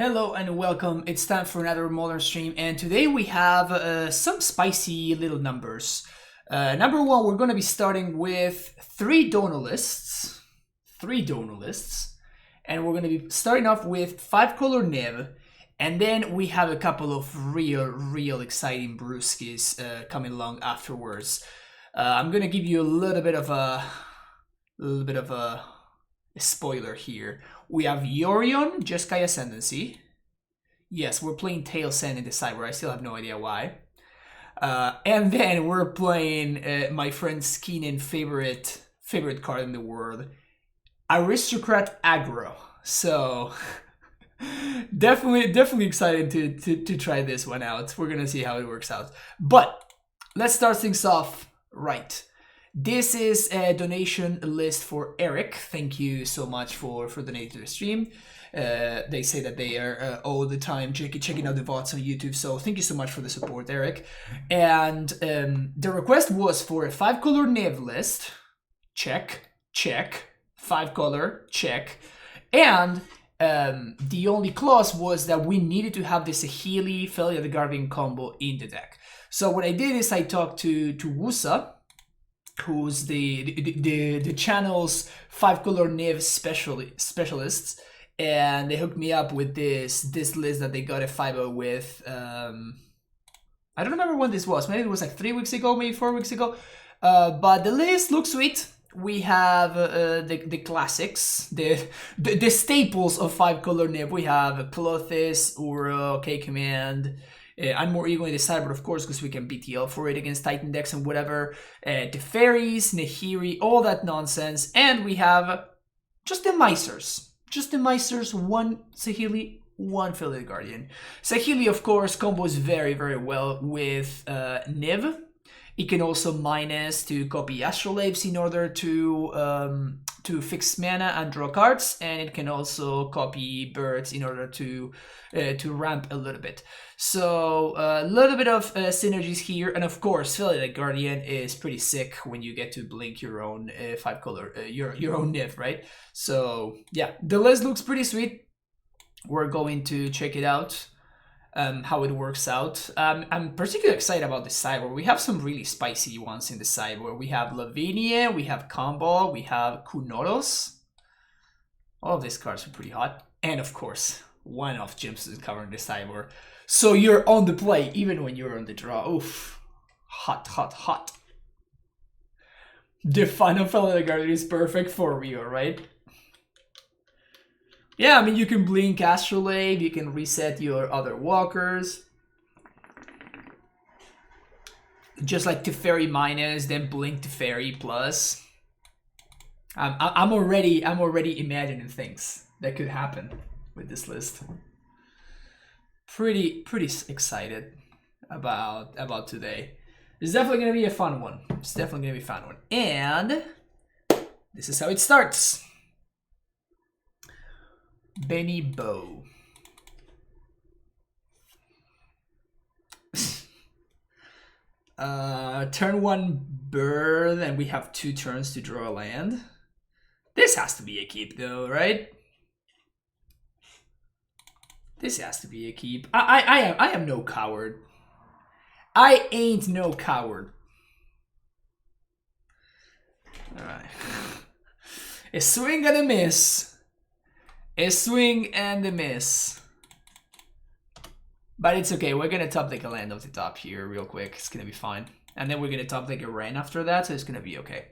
Hello and welcome. It's time for another modern stream, and today we have some spicy little numbers. Number one, we're going to be starting with three donor lists, and we're going to be starting off with 5-color Niv, and then we have a couple of real exciting brewskis coming along afterwards. I'm going to give you a little bit of a spoiler here. We have Yorion, Jeskai Ascendancy. Yes, we're playing Tail Sand in the Cyber. I still have no idea why. And then we're playing my friend Skeenan's favorite card in the world, Aristocrat Aggro. So definitely excited to try this one out. We're gonna see how it works out. But let's start things off right. This is a donation list for Eric. Thank you so much for donating to the stream. They say that they are all the time checking out the VODs on YouTube, so thank you so much for the support, Eric. And the request was for a 5-color Niv list. Check. 5-color, check. And the only clause was that we needed to have the Saheeli Felia the Guardian combo in the deck. So what I did is I talked to Wusa, who's the channel's 5-color Niv specialists, and they hooked me up with this list that they got a 5-0 with. I don't remember when this was. Maybe it was like 3 weeks ago, maybe 4 weeks ago. But the list looks sweet. We have the classics, the staples of 5-color Niv. We have Clothis, Uro, K-Command. I'm more ego in the Cyber, of course, because we can BTL for it against Titan decks and whatever. The Fairies, Nahiri, all that nonsense. And we have just the Misers. One Saheeli, one Felia the Guardian. Saheeli, of course, combos very well with Niv. It can also minus to copy Astrolabes in order to fix mana and draw cards, and it can also copy birds in order to ramp a little bit. So a little bit of synergies here, and of course, Felia the Guardian is pretty sick when you get to blink your own 5-color, your own Niv, right? So yeah, the list looks pretty sweet. We're going to check it out. How it works out. I'm particularly excited about the Cyber. We have some really spicy ones in the Cyber. We have Lavinia, we have Combo, we have Kunoros. All of these cards are pretty hot. And of course, one-off Gems is covering the Cyber. So you're on the play even when you're on the draw. Oof. Hot. The final Felia the Guardian is perfect for Rio, right? Yeah, I mean, you can blink Astrolabe, you can reset your other walkers. Just like Teferi minus, then blink Teferi plus. I'm already imagining things that could happen with this list. Pretty excited about today. It's definitely gonna be a fun one. And this is how it starts. Benny Bow. Turn 1 bird, and we have 2 turns to draw a land. This has to be a keep though, right? This has to be a keep. I am no coward. I ain't no coward. Alright. A swing and a miss. A swing and a miss. But it's okay. We're going to top deck a land off the top here real quick. It's going to be fine. And then we're going to top deck a Rain after that, so it's going to be okay.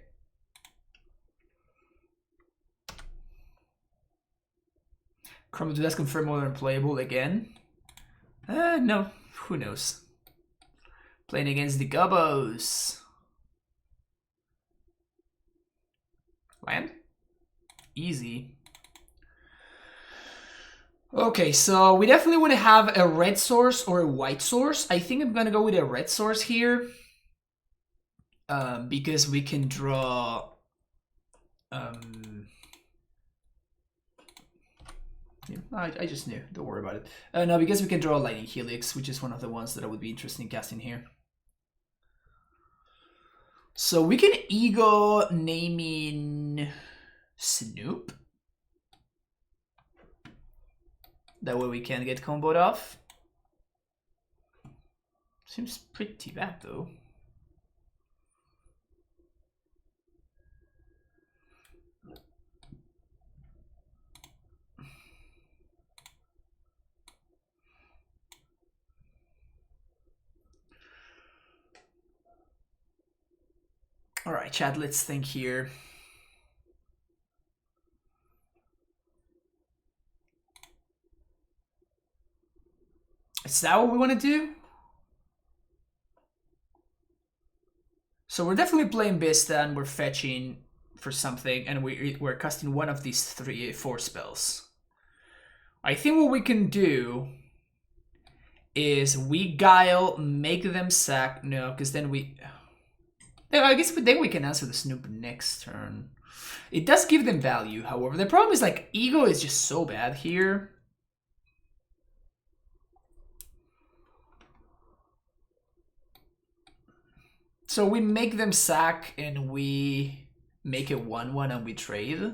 Chroma to Death confirm more than playable again. No. Who knows? Playing against the Gubbos. Land? Easy. Okay, so we definitely want to have a red source or a white source. I think I'm going to go with a red source here. Because we can draw... yeah, I just knew. Don't worry about it. No, because we can draw Lightning Helix, which is one of the ones that I would be interested in casting here. So we can ego naming Snoop. That way we can get comboed off. Seems pretty bad though. All right, chat, let's think here. Is that what we want to do? So we're definitely playing Bista and we're fetching for something, and we're casting one of these 4 spells. I think what we can do is we Guile, make them sack. No, because then we... I guess then we can answer the Snoop next turn. It does give them value, however. The problem is, like, Ego is just so bad here. So we make them sack and we make it 1/1 and we trade.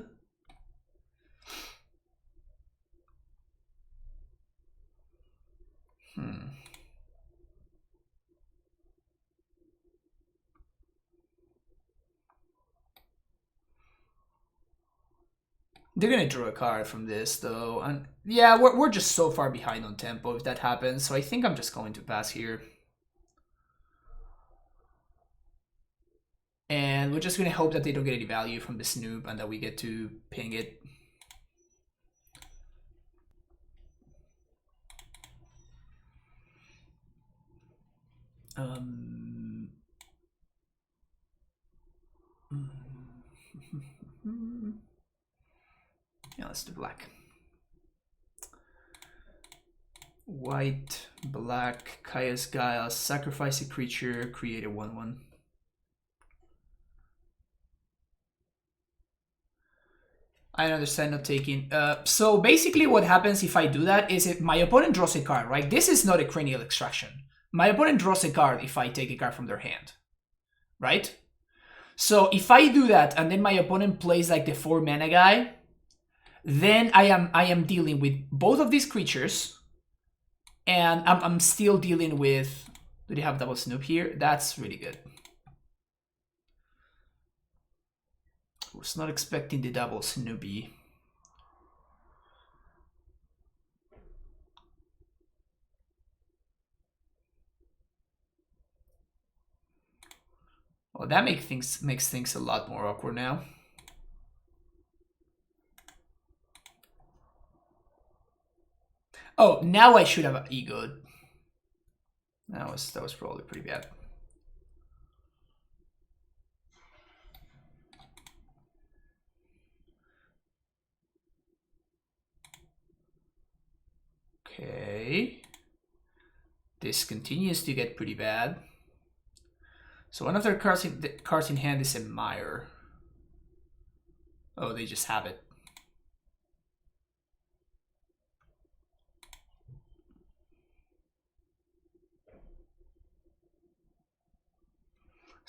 They're gonna draw a card from this though, and yeah, we're just so far behind on tempo if that happens, so I think I'm just going to pass here. And we're just gonna hope that they don't get any value from the Snoop and that we get to ping it. Yeah, let's do black. White, black, Kaya's Guile, sacrifice a creature, create a 1/1. I understand not taking. So basically what happens if I do that is if my opponent draws a card, right? This is not a cranial extraction. My opponent draws a card if I take a card from their hand, right? So if I do that and then my opponent plays like the 4 mana guy, then I am dealing with both of these creatures, and I'm still dealing with... Do they have double Snoop here? That's really good. I was not expecting the double Snoopy. Well, that makes things a lot more awkward now. Oh, now I should have egoed. That was probably pretty bad. Okay. This continues to get pretty bad. So one of their cards in hand is a Mire. Oh, they just have it.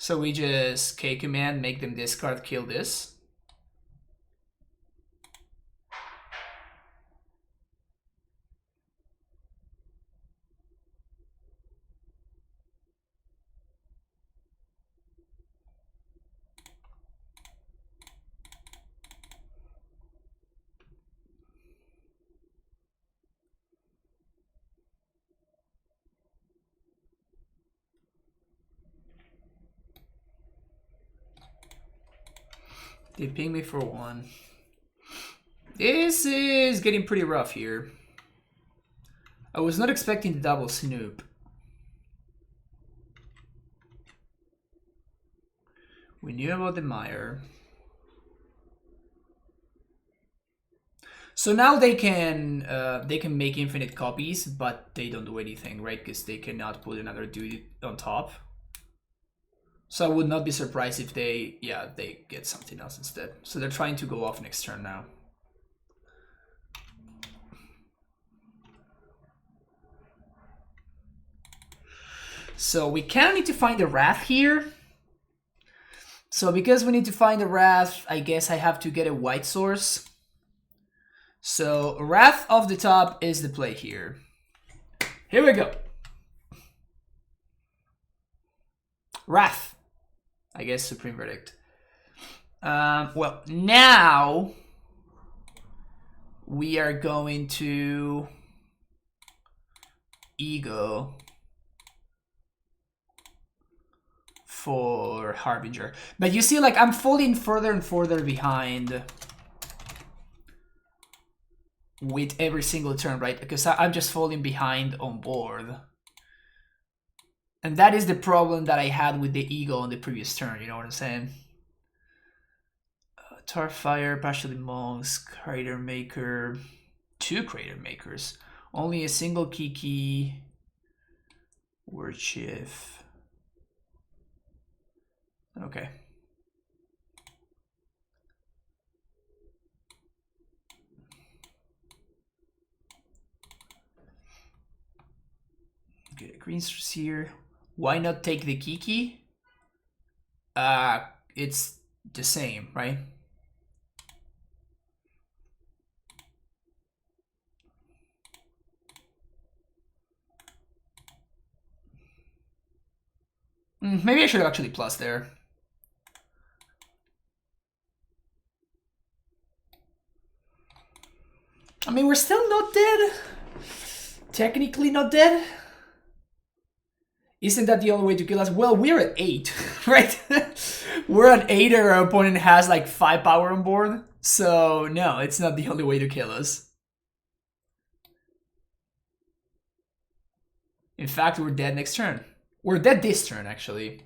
So we just K command, make them discard, kill this. They ping me for 1. This is getting pretty rough here. I was not expecting the double Snoop. We knew about the Mire. So now they can make infinite copies, but they don't do anything, right? Because they cannot put another dude on top. So I would not be surprised if they get something else instead. So they're trying to go off next turn now. So we kind of need to find the Wrath here. So because we need to find the Wrath, I guess I have to get a white source. So Wrath of the Top is the play here. Here we go. Wrath. I guess Supreme Verdict. Well, now we are going to Ego for Harbinger. But you see, like, I'm falling further and further behind with every single turn, right? Because I'm just falling behind on board. And that is the problem that I had with the Ego on the previous turn, you know what I'm saying? Tarfire, Partially Monks, Crater Maker, 2 Crater Makers. Only a single Kiki, Word Shift. Okay. Okay, Green's here. Why not take the Kiki? It's the same, right? Maybe I should have actually plus there. I mean, we're still not dead. Technically not dead. Isn't that the only way to kill us? Well, we're at 8, right? We're at 8 and our opponent has like 5 power on board. So, no, it's not the only way to kill us. In fact, we're dead next turn. We're dead this turn, actually.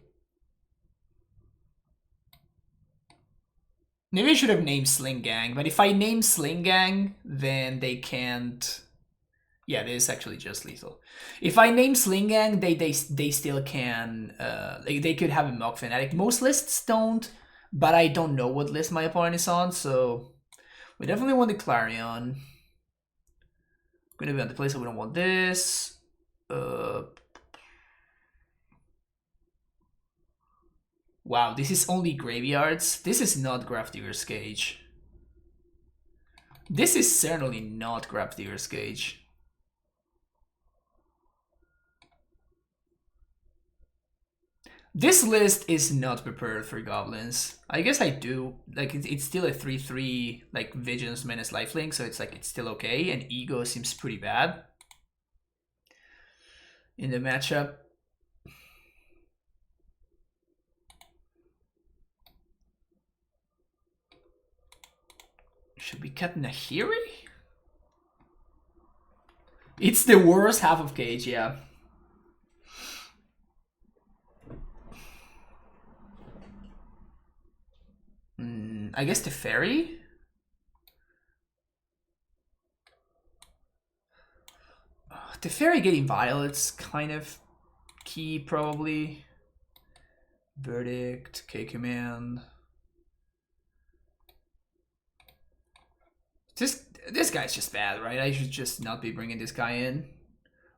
Maybe I should have named Sling Gang, but if I name Sling Gang, then they can't... Yeah, this is actually just lethal. If I name Sling Gang, they still can... they could have a Mock Fanatic. Most lists don't, but I don't know what list my opponent is on, so... We definitely want the Clarion. Gonna be on the place, so we don't want this. Wow, this is only graveyards. This is not Grafdigger's Cage. This is certainly not Grafdigger's Cage. This list is not prepared for Goblins. I guess I do. Like, it's still a 3-3, like, Vigilance, Menace, Lifelink, so it's like, it's still okay, and Ego seems pretty bad in the matchup. Should we cut Nahiri? It's the worst half of Cage, yeah. I guess the Fairy? The Fairy getting Violet's kind of key, probably. Verdict, K-Command. This guy's just bad, right? I should just not be bringing this guy in.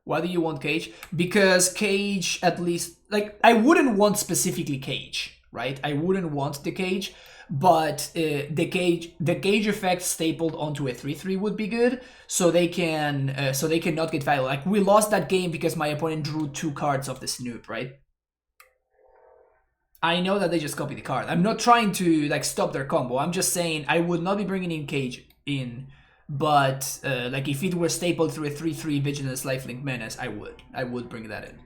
Why do you want Cage? Because Cage, at least... Like, I wouldn't want specifically Cage, right? I wouldn't want the Cage, but the Cage effect stapled onto a 3-3 would be good, so they can not get value. Like, we lost that game because my opponent drew 2 cards off the Snoop, right? I know that they just copied the card. I'm not trying to, like, stop their combo. I'm just saying I would not be bringing in Cage in, but like, if it were stapled through a 3-3 Vigilance Lifelink Menace, I would bring that in.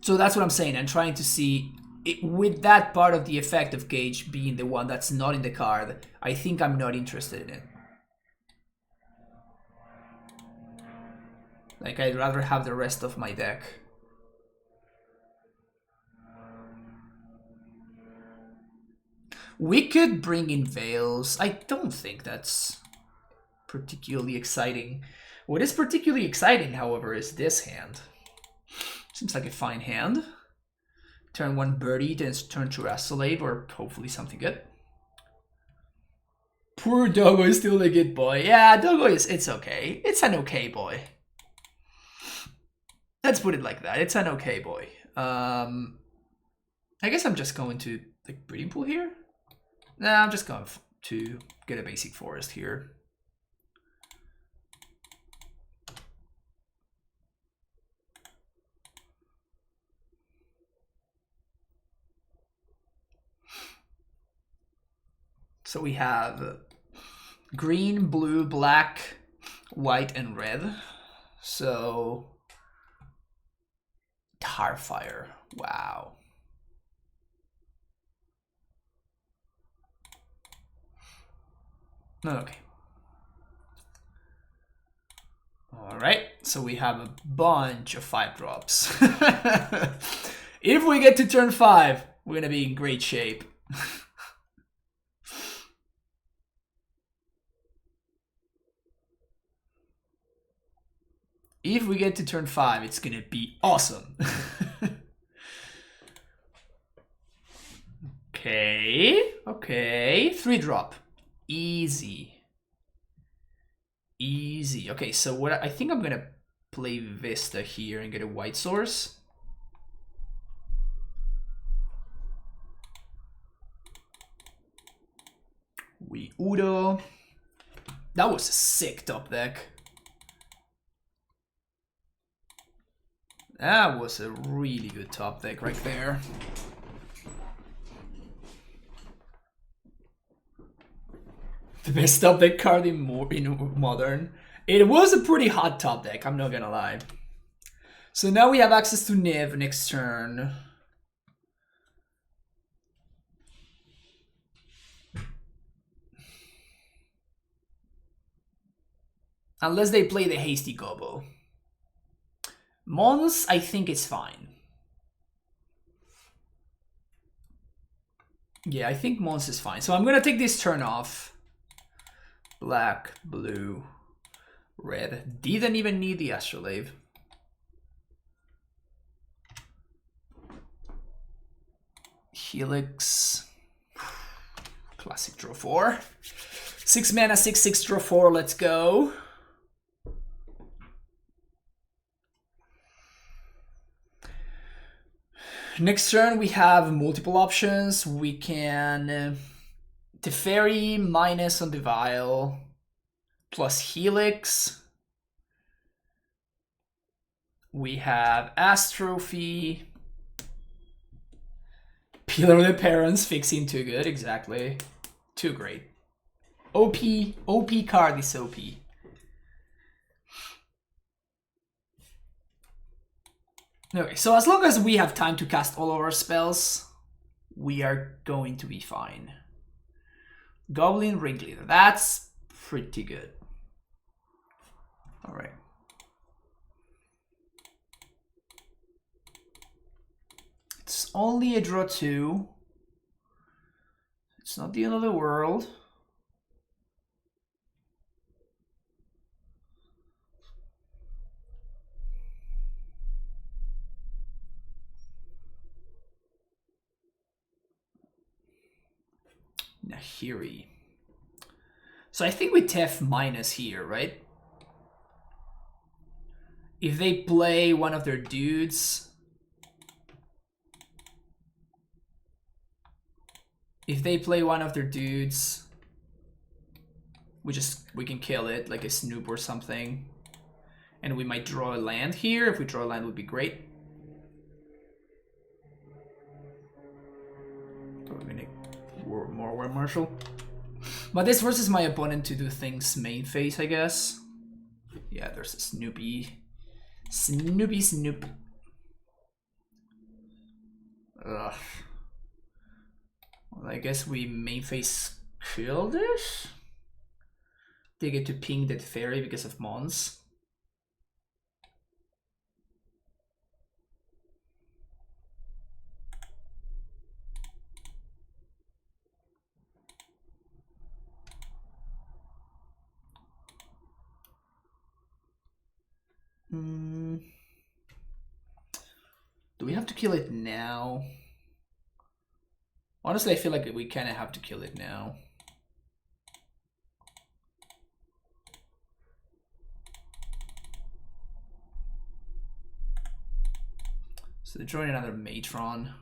So that's what I'm saying. I'm trying to see it, with that part of the effect of Cage being the one that's not in the card. I think I'm not interested in it. Like, I'd rather have the rest of my deck. We could bring in Veils. I don't think that's particularly exciting. What is particularly exciting, however, is this hand. Seems like a fine hand. Turn 1 Birdie, then turn 2 Astrolabe, or hopefully something good. Poor Doggo is still a good boy. Yeah, Doggo is, it's okay. It's an okay boy. Let's put it like that. It's an okay boy. I guess I'm just going to, like, Breeding Pool here. Nah, I'm just going to get a basic forest here. So we have green, blue, black, white, and red. So Tarfire. Wow. Okay. All right. So we have a bunch of 5-drops. If we get to turn 5, we're gonna be in great shape. If we get to turn 5, it's gonna be awesome. Okay, 3-drop. Easy. Easy. Okay, so what I think I'm gonna play Vista here and get a white source. We Udo. That was a sick top deck. That was a really good top deck right there. The best top deck card in Modern. It was a pretty hot top deck, I'm not gonna lie. So now we have access to Niv next turn. Unless they play the Hasty Gobbo. Mons, I think it's fine. Yeah, I think Mons is fine. So I'm gonna take this turn off. Black, blue, red. Didn't even need the Astrolabe. Helix. Classic draw 4. 6 mana, 6/6 draw 4. Let's go. Next turn we have multiple options. We can Teferi minus on the Vial plus Helix. We have Astrophy. Pillar of the Parents fixing too good, exactly. Too great. OP card is OP. Okay, so as long as we have time to cast all of our spells, we are going to be fine. Goblin Ringleader, that's pretty good. All right. It's only a draw 2. It's not the end of the world. Nahiri. So I think we Tef minus here, right? If they play one of their dudes. If they play one of their dudes, we can kill it, like a Snoop or something. And we might draw a land here. If we draw a land, it would be great. More War Marshal. But this forces my opponent to do things main phase, I guess. Yeah, there's a Snoopy. Snoop. Ugh. Well, I guess we main phase kill this? They get to ping that fairy because of Mons. Do we have to kill it now? Honestly, I feel like we kind of have to kill it now. So they're drawing another Matron.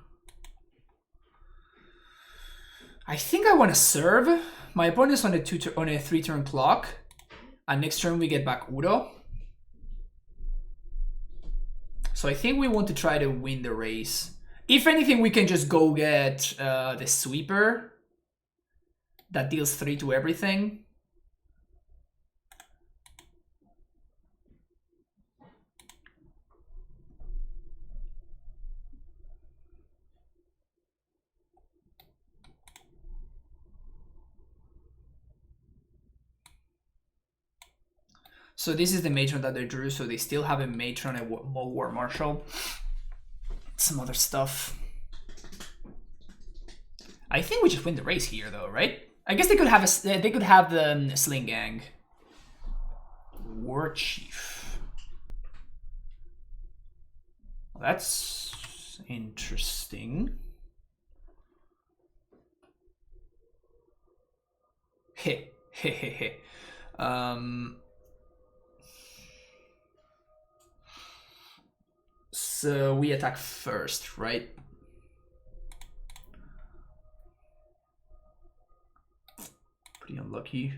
I think I want to serve. My opponent's on a 3-turn clock. And next turn we get back Udo. So I think we want to try to win the race. If anything, we can just go get the sweeper. That deals 3 to everything. So this is the matron that they drew, so they still have a matron, a war marshal, some other stuff. I think we just win the race here, though, right? I guess they could have the sling gang. War chief. Well, that's interesting. Heh, heh, heh, heh. So we attack first, right? Pretty unlucky.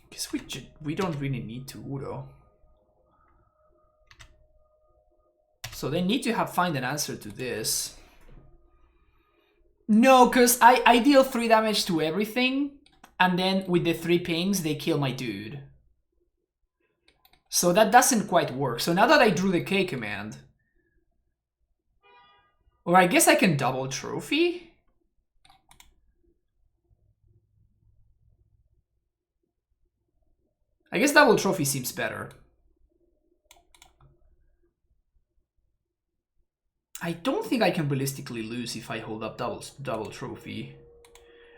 Guess we don't really need to Udo. So they need to find an answer to this. No, because I deal 3 damage to everything, and then with the 3 pings, they kill my dude. So that doesn't quite work. So now that I drew the K command, or I guess I can double trophy? I guess double trophy seems better. I don't think I can realistically lose if I hold up double trophy.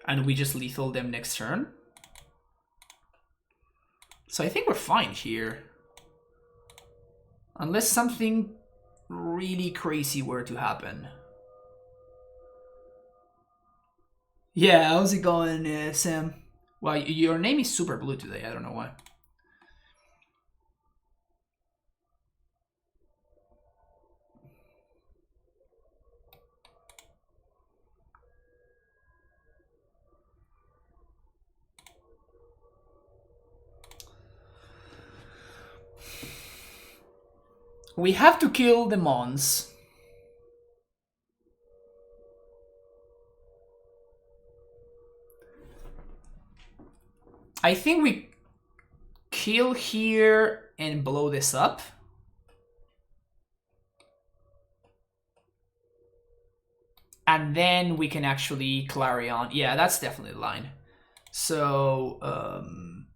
And we just lethal them next turn. So I think we're fine here. Unless something really crazy were to happen. Yeah, how's it going, Sam? Well, your name is super blue today, I don't know why. We have to kill the Mons. I think we kill here and blow this up. And then we can actually Clarion. Yeah, that's definitely the line. So,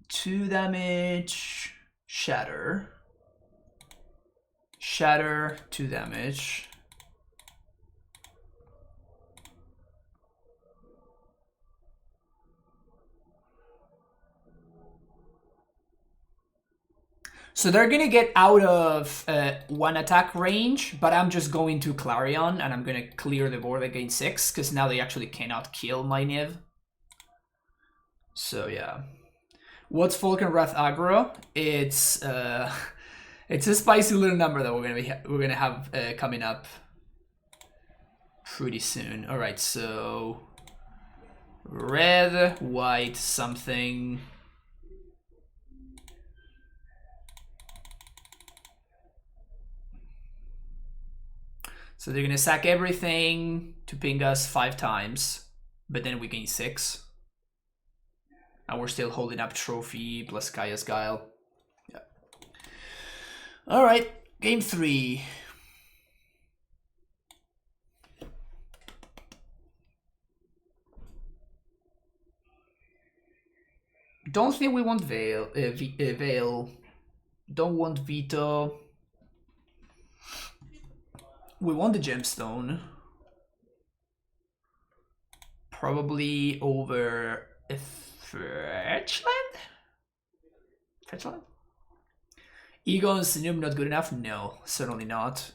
2 damage, shatter. Shatter, 2 damage. So they're gonna get out of 1 attack range, but I'm just going to Clarion and I'm gonna clear the board against 6, because now they actually cannot kill my Niv. So yeah. What's Falkenrath aggro? It's it's a spicy little number that we're gonna have coming up pretty soon. All right, so red, white, something. So they're gonna sack everything to ping us 5 times, but then we gain 6. And we're still holding up trophy plus Kaya's Guile. Yeah. All right, game 3. Don't think we want Veil. Don't want Veto. We want the gemstone. Probably over a Fetchland? Fetchland? Ego and Sinum not good enough? No, certainly not.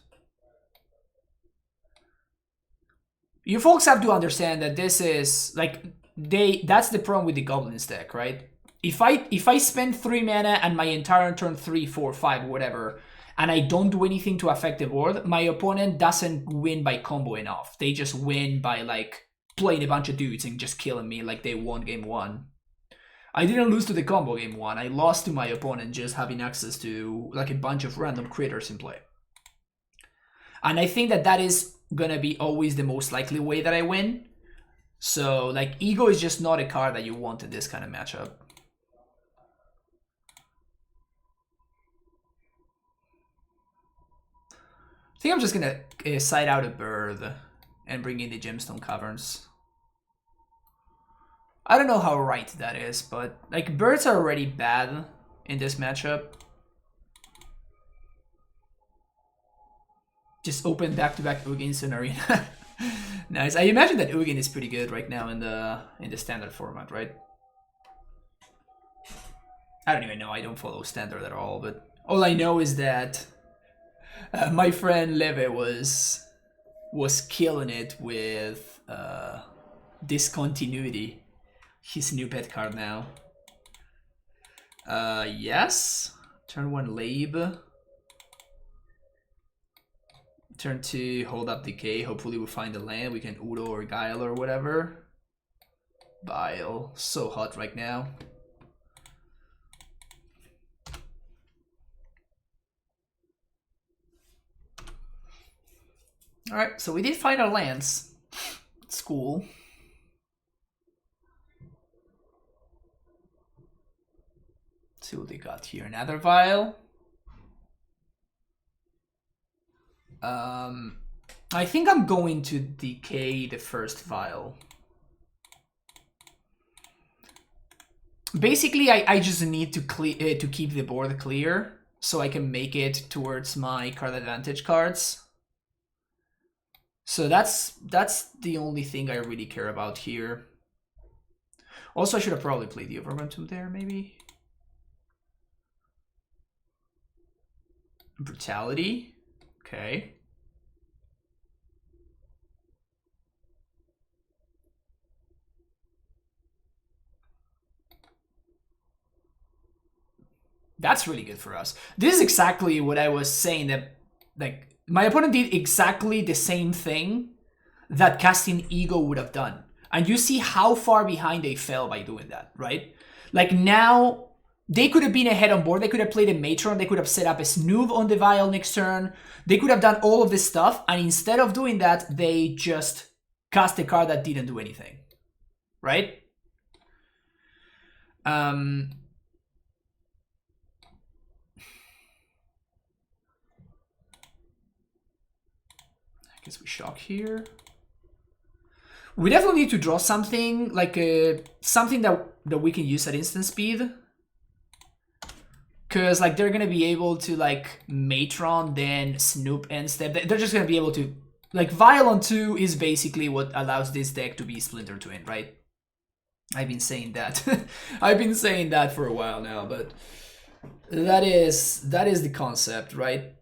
You folks have to understand that this is like that's the problem with the Goblins deck, right? if I spend 3 mana and my entire turn 3, 4, 5, whatever, and I don't do anything to affect the board, my opponent doesn't win by comboing off. They just win by like playing a bunch of dudes and just killing me like they won game 1. I didn't lose to the combo game 1. I lost to my opponent just having access to like a bunch of random critters in play. And I think that is gonna be always the most likely way that I win. So like Ego is just not a card that you want in this kind of matchup. I think I'm just gonna side out a bird and bring in the Gemstone Caverns. I don't know how right that is, but like birds are already bad in this matchup. Just open back-to-back Ugins in Arena. Nice. I imagine that Ugin is pretty good right now in the standard format, right? I don't even know. I don't follow standard at all, but all I know is that my friend Leve was killing it with Discontinuity. His new pet card now. Yes. Turn 1 Lab. Turn 2 Hold Up Decay. Hopefully we find a land. We can Udo or Guile or whatever. Bile. So hot right now. Alright, so we did find our lands. It's cool. Let's see what they got here. Another Vial. I think I'm going to decay the first Vial. Basically, I just need to keep the board clear so I can make it towards my card advantage cards. So that's the only thing I really care about here. Also, I should have probably played the Overmountain there, maybe. Brutality. Okay. That's really good for us. This is exactly what I was saying, that like my opponent did exactly the same thing that casting Ego would have done. And you see how far behind they fell by doing that, right? Like now, they could have been ahead on board. They could have played a Matron. They could have set up a Snoove on the Vial next turn. They could have done all of this stuff. And instead of doing that, they just cast a card that didn't do anything, right? I guess we shock here. We definitely need to draw something, like something that we can use at instant speed. Because like they're gonna be able to like Matron, then Snoop and step. They're just gonna be able to like Vial on 2 is basically what allows this deck to be Splinter Twin, right? I've been saying that. I've been saying that for a while now, but that is the concept, right?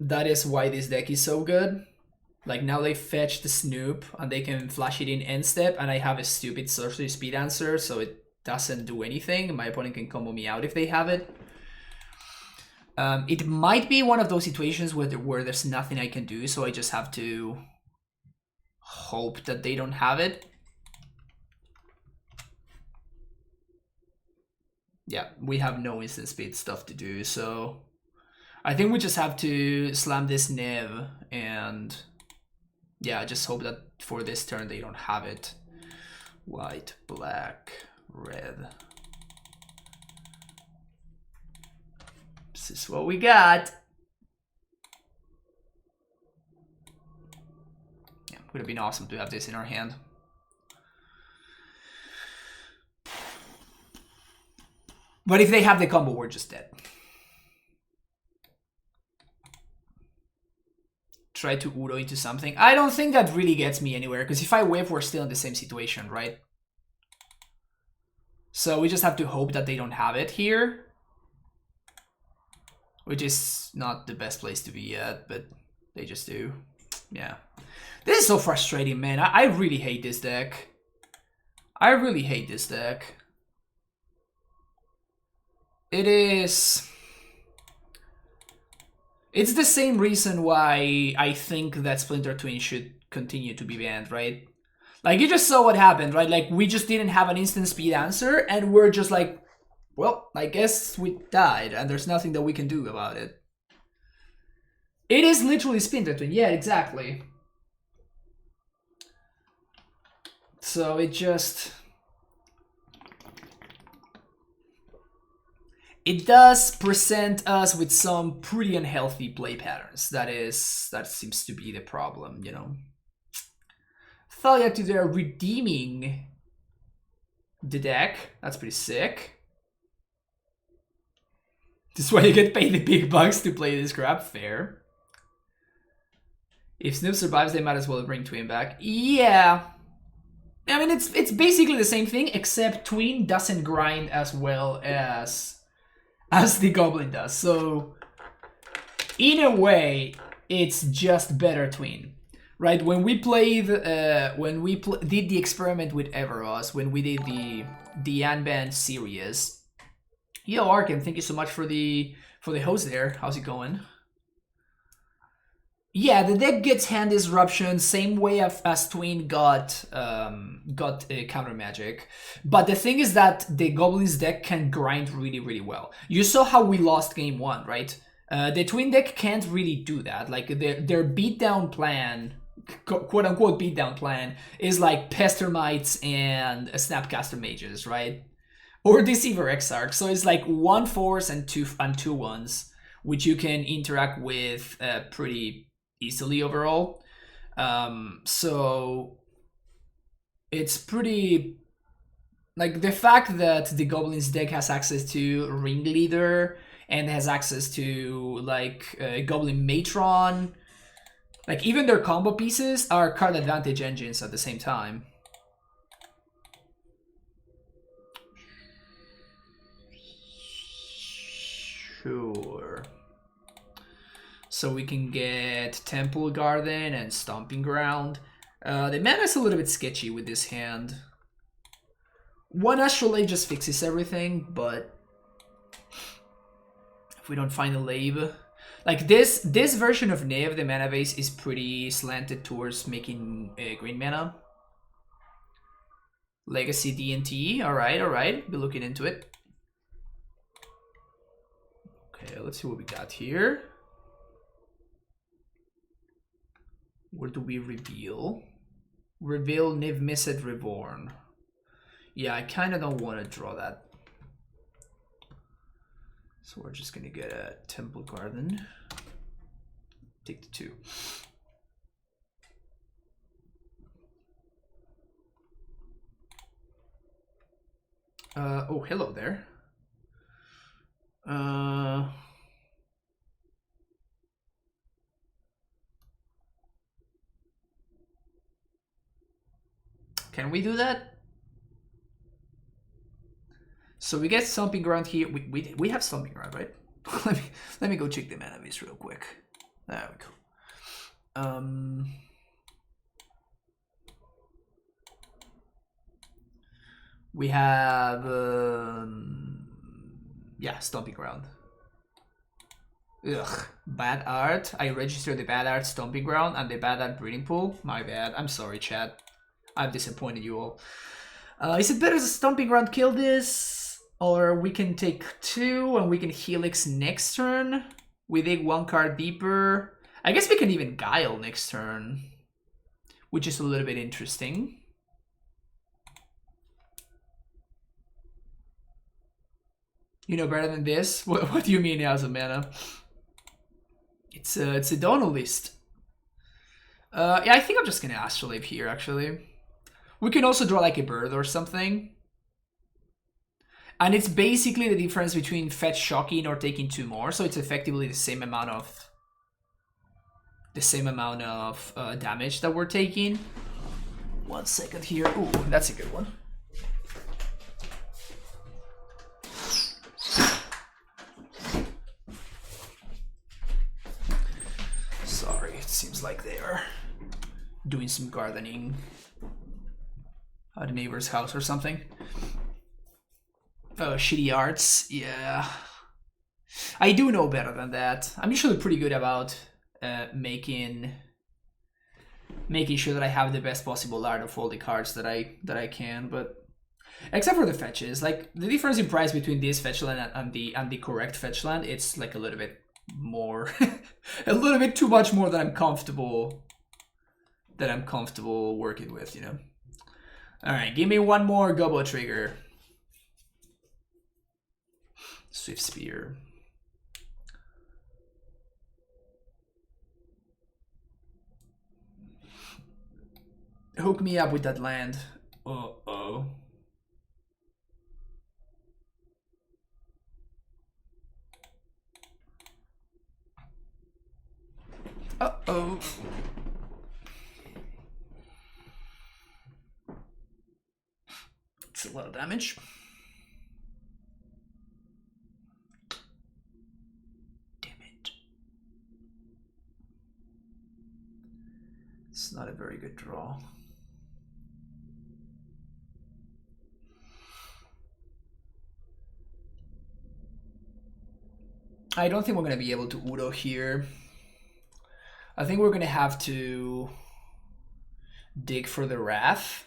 That is why this deck is so good. Like now they fetch the Snoop and they can flash it in end step, and I have a stupid sorcery speed answer, so it doesn't do anything. My opponent can combo me out if they have it. It might be one of those situations where there's nothing I can do, so I just have to hope that they don't have it. Yeah, we have no instant speed stuff to do, so I think we just have to slam this Nev and yeah, just hope that for this turn they don't have it. White, black, red. This is what we got. Yeah, would have been awesome to have this in our hand. But if they have the combo, we're just dead. Try to Udo into something. I don't think that really gets me anywhere, because if I whiff, we're still in the same situation, right? So we just have to hope that they don't have it here. Which is not the best place to be at, but they just do. Yeah. This is so frustrating, man. I really hate this deck. I really hate this deck. It is... It's the same reason why I think that Splinter Twin should continue to be banned, right? Like, you just saw what happened, right? Like, we just didn't have an instant speed answer, and we're just like, well, I guess we died, and there's nothing that we can do about it. It is literally Splinter Twin, yeah, exactly. So it just... It does present us with some pretty unhealthy play patterns. That seems to be the problem, you know. Thalia to there redeeming the deck. That's pretty sick. This is why you get paid the big bucks to play this crap. Fair. If Snoop survives, they might as well bring Twin back. Yeah. I mean, it's basically the same thing, except Twin doesn't grind as well as the Goblin does. So, in a way, it's just better Twin, right? When we played, did the experiment with Everos, when we did the Unbanned series. Yo, Arkham, thank you so much for the host there. How's it going? Yeah, the deck gets hand disruption, same way as Twin got counter magic. But the thing is that the Goblins deck can grind really, really well. You saw how we lost game 1, right? The Twin deck can't really do that. Like, their beatdown plan, quote-unquote beatdown plan, is like Pestermites and Snapcaster Mages, right? Or Deceiver Exarch. So it's like 1 force and 2 1s, which you can interact with pretty easily overall. So it's pretty... Like, the fact that the Goblins deck has access to Ringleader and has access to, like, Goblin Matron, like, even their combo pieces are card advantage engines at the same time. Sure. So we can get Temple Garden and Stomping Ground. The mana's a little bit sketchy with this hand. One Astral Lave just fixes everything, but if we don't find a Lave... Like, this version of Nave, the mana base, is pretty slanted towards making green mana. Legacy D&T, alright, be looking into it. Okay, let's see what we got here. Where do we reveal? Reveal Niv Mizzet Reborn. Yeah, I kind of don't want to draw that. So we're just going to get a Temple Garden. Take the 2. Oh, hello there. Can we do that? So we get Stomping Ground here. We have Stomping Ground, right? let me go check the mana base real quick. There we go. We have yeah, Stomping Ground. Ugh, bad art. I registered the bad art Stomping Ground and the bad art Breeding Pool. My bad. I'm sorry, chat. I've disappointed you all. Is it better as a Stomping Ground kill this? Or we can take 2 and we can Helix next turn. We dig 1 card deeper. I guess we can even Guile next turn, which is a little bit interesting. You know better than this? What do you mean as a mana? It's a Donal list. Yeah, I think I'm just gonna Astrolabe here, actually. We can also draw like a bird or something. And it's basically the difference between fetch shocking or taking 2 more, so it's effectively the same amount of damage that we're taking. 1 second here. Ooh, that's a good one. Sorry, it seems like they are doing some gardening at a neighbor's house or something. Oh, shitty arts. Yeah. I do know better than that. I'm usually pretty good about making sure that I have the best possible art of all the cards that I can, but except for the fetches, like the difference in price between this fetch land and the correct fetch land, it's like a little bit more, a little bit too much more than I'm comfortable working with, you know. All right, give me one more Gobbo trigger. Swift Spear. Hook me up with that land. Uh-oh. Uh-oh. It's a lot of damage. Damn it. It's not a very good draw. I don't think we're going to be able to Udo here. I think we're going to have to dig for the Wrath.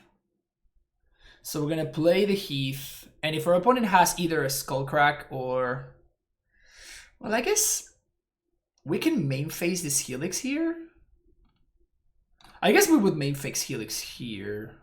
So we're going to play the Heath. And if our opponent has either a Skullcrack or... Well, I guess we can main phase this Helix here. I guess we would main phase Helix here.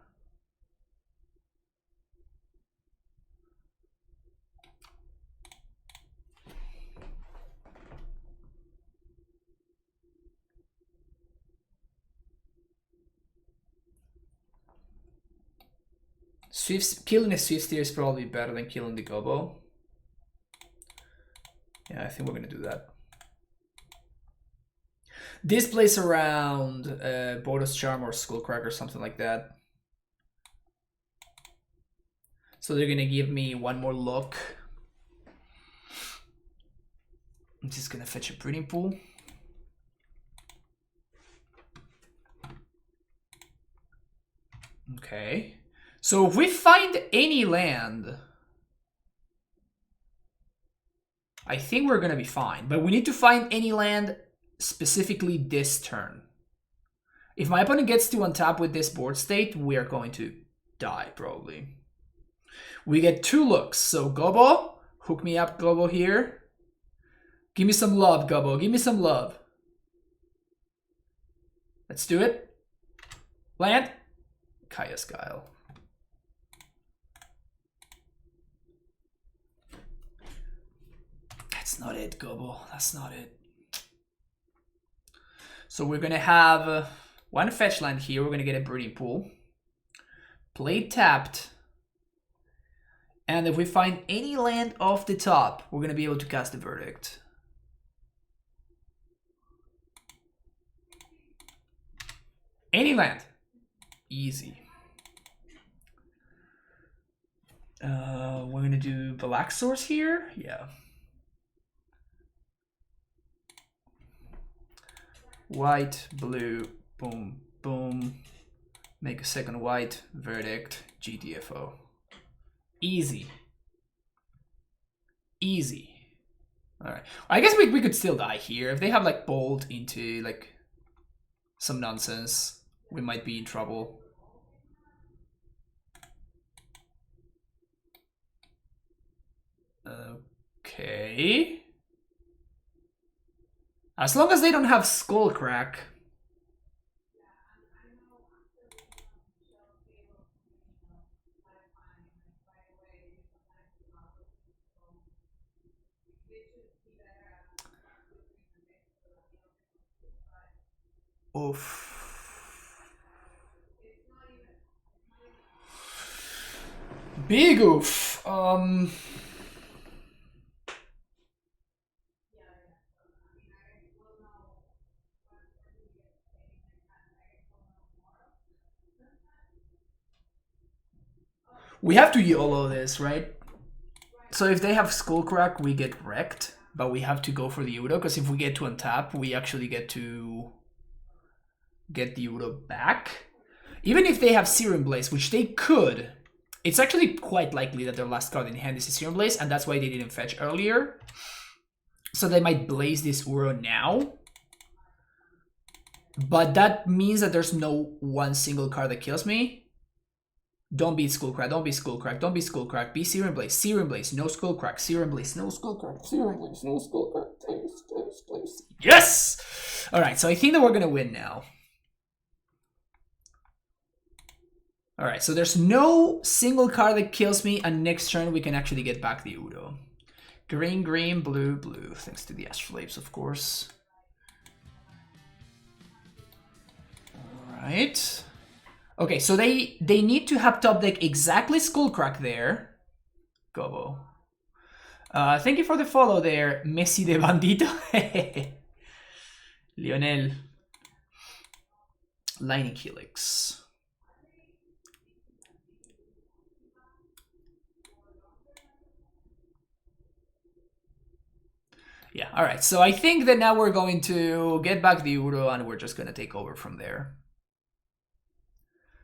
Killing a Swift Steer is probably better than killing the Gobbo. Yeah, I think we're gonna do that. This plays around Boros Charm or Skullcrack or something like that. So they're gonna give me one more look. I'm just gonna fetch a breeding pool. Okay. So if we find any land, I think we're gonna be fine. But we need to find any land specifically this turn. If my opponent gets to untap with this board state, we are going to die, probably. We get 2 looks. So Gobbo, hook me up, Gobbo here. Give me some love, Gobbo. Give me some love. Let's do it. Land. Kaya's Guile. That's not it, Gobbo. That's not it. So we're going to have one fetch land here. We're going to get a breeding pool. Play tapped. And if we find any land off the top, we're going to be able to cast the Verdict. Any land. Easy. We're going to do Black Source here. Yeah. White, blue, boom, boom. Make a second white, Verdict, GTFO. Easy. Easy. Alright. I guess we could still die here. If they have like bolt into like some nonsense, we might be in trouble. Okay. As long as they don't have Skullcrack. Oof. Big oof. We have to YOLO this, right? So if they have Skullcrack, we get wrecked. But we have to go for the Udo, because if we get to untap, we actually get to get the Udo back. Even if they have Searing Blaze, which they could, It's actually quite likely that their last card in hand is a Serum Blaze, and that's why they didn't fetch earlier. So they might blaze this Uro now. But that means that there's no one single card that kills me. Don't be Skullcrack, don't be Skullcrack, don't be Skullcrack, be Serum Blaze, no Skullcrack, Serum Blaze, no Skullcrack, Serum Blaze, no Skullcrack, please. Yes! Alright, so I think that we're gonna win now. Alright, so there's no single card that kills me, and next turn we can actually get back the Udo. Green, green, blue, blue, thanks to the Astrolapes, of course. Alright. Okay, so they need to have top deck exactly Skullcrack there. Gobo. Thank you for the follow there, Messi de Bandito. Lionel. Lightning Helix. Yeah, alright, so I think that now we're going to get back the Uro and we're just going to take over from there.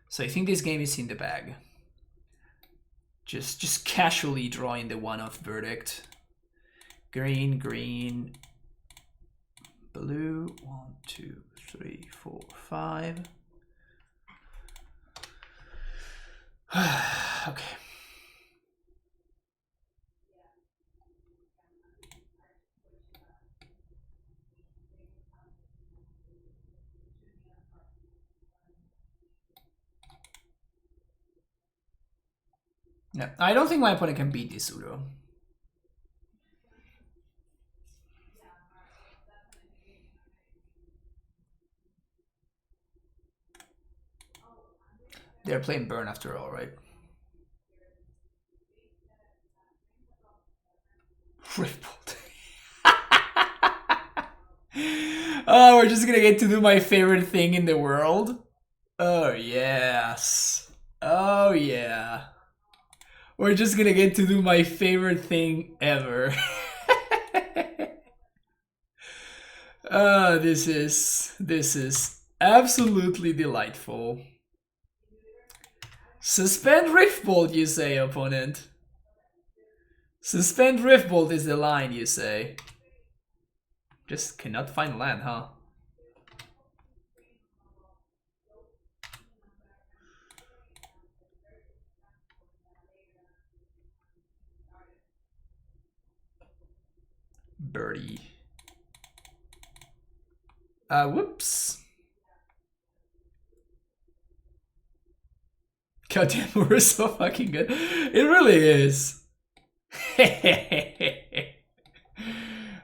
So I think this game is in the bag. Just casually drawing the one-off verdict. Green, green, blue. 1, 2, 3, 4, 5. Okay. Yeah, I don't think my opponent can beat this Udo. They're playing Burn after all, right? Riftbolt. Oh, we're just gonna get to do my favorite thing in the world. Oh, yes. Oh, yeah. We're just gonna get to do my favorite thing ever. This is absolutely delightful. Suspend Riftbolt, you say, opponent. Suspend Riftbolt is the line, you say. Just cannot find land, huh? Birdie. Whoops. Goddamn, we're so fucking good. It really is.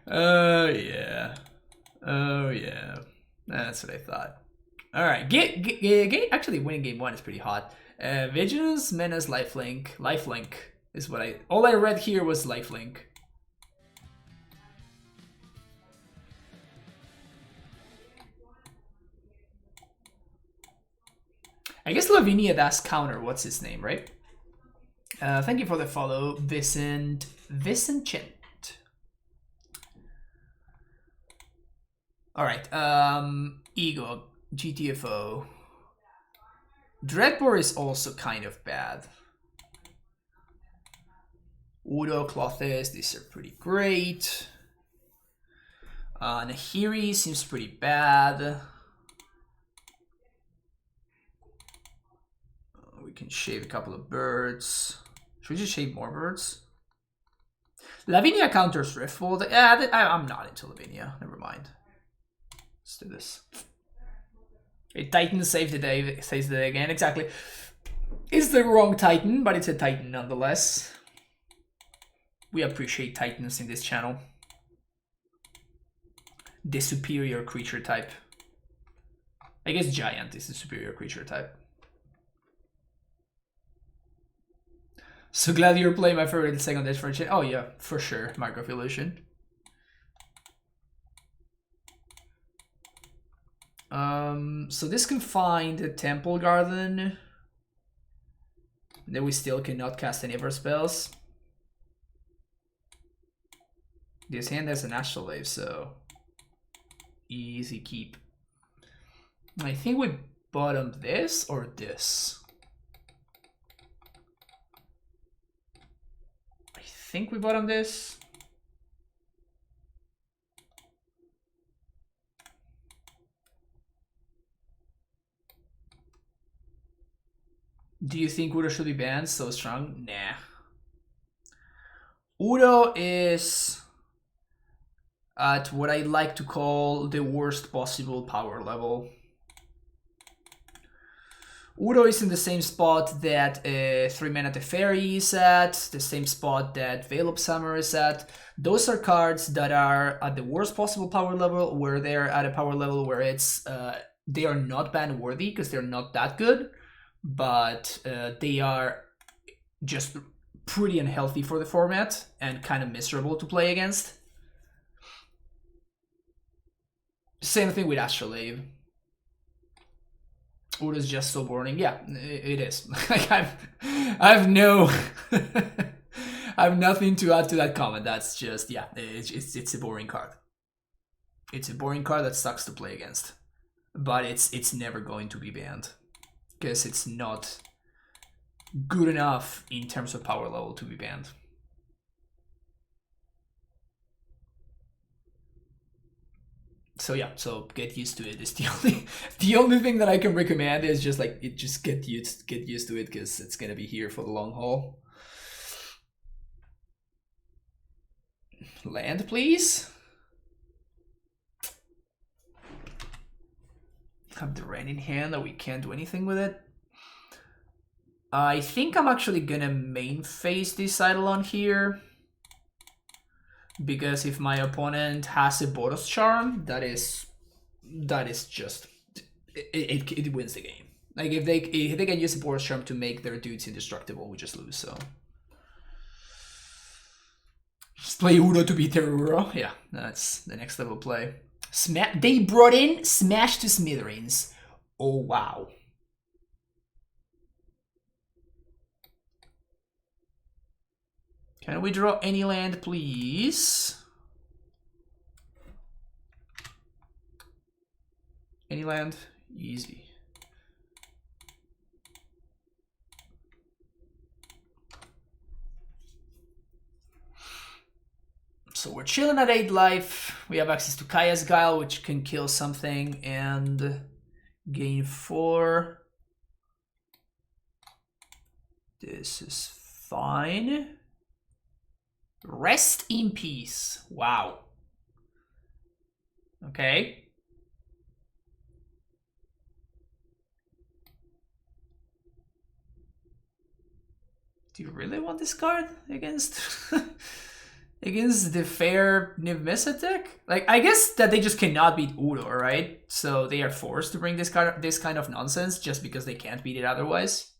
Oh yeah. Oh yeah. That's what I thought. Alright, actually winning game 1 is pretty hot. Vigilance, Menace, Lifelink. Lifelink is what all I read here was Lifelink. I guess Lavinia does counter, what's his name, right? Thank you for the follow, Vicent Chint. Alright, Ego, GTFO. Dreadbore is also kind of bad. Udo, Clothes, these are pretty great. Nahiri seems pretty bad. We can shave a couple of birds. Should we just shave more birds? Lavinia counters Riftbolt. Yeah, I'm not into Lavinia. Never mind. Let's do this. A Titan saves the day again. Exactly. It's the wrong Titan, but it's a Titan nonetheless. We appreciate Titans in this channel. The superior creature type. I guess Giant is the superior creature type. So glad you're playing my favorite second dish for Oh yeah, for sure, Mark of Illusion. So this can find a Temple Garden. Then we still cannot cast any of our spells. This hand has an Astrolabe, so easy keep. I think we bottom this or this. think we bottom this. Do you think Udo should be banned? So strong? Nah. Udo is at what I like to call the worst possible power level. Udo is in the same spot that 3-mana Teferi is at, the same spot that Veil of Summer is at. Those are cards that are at the worst possible power level, where they're at a power level where it's they are not ban worthy because they're not that good, but they are just pretty unhealthy for the format and kind of miserable to play against. Same thing with Astrolabe. Udo's just so boring. Yeah, it is. Like I've no, I have nothing to add to that comment. That's just, yeah, it's a boring card. It's a boring card that sucks to play against, but it's never going to be banned because it's not good enough in terms of power level to be banned. So yeah, so get used to it. It's the only thing that I can recommend is just like just get used to it because it's gonna be here for the long haul. Land, please. Have the red in hand that we can't do anything with it. I think I'm actually gonna main phase this Eidolon here. Because if my opponent has a Boros charm, that is just it wins the game. Like if they can use a Boros charm to make their dudes indestructible, we just lose. So just play Udo to beat their Uro. Yeah, that's the next level play. They brought in Smash to Smithereens. Oh wow. Can we draw any land, please? Any land? Easy. So we're chilling at 8 life. We have access to Kaya's Guile, which can kill something and gain 4. This is fine. Rest in peace. Wow. Okay. Do you really want this card against against the fair Niv Mizzet deck? Like, I guess that they just cannot beat Udo, right? So they are forced to bring this kind of nonsense just because they can't beat it otherwise.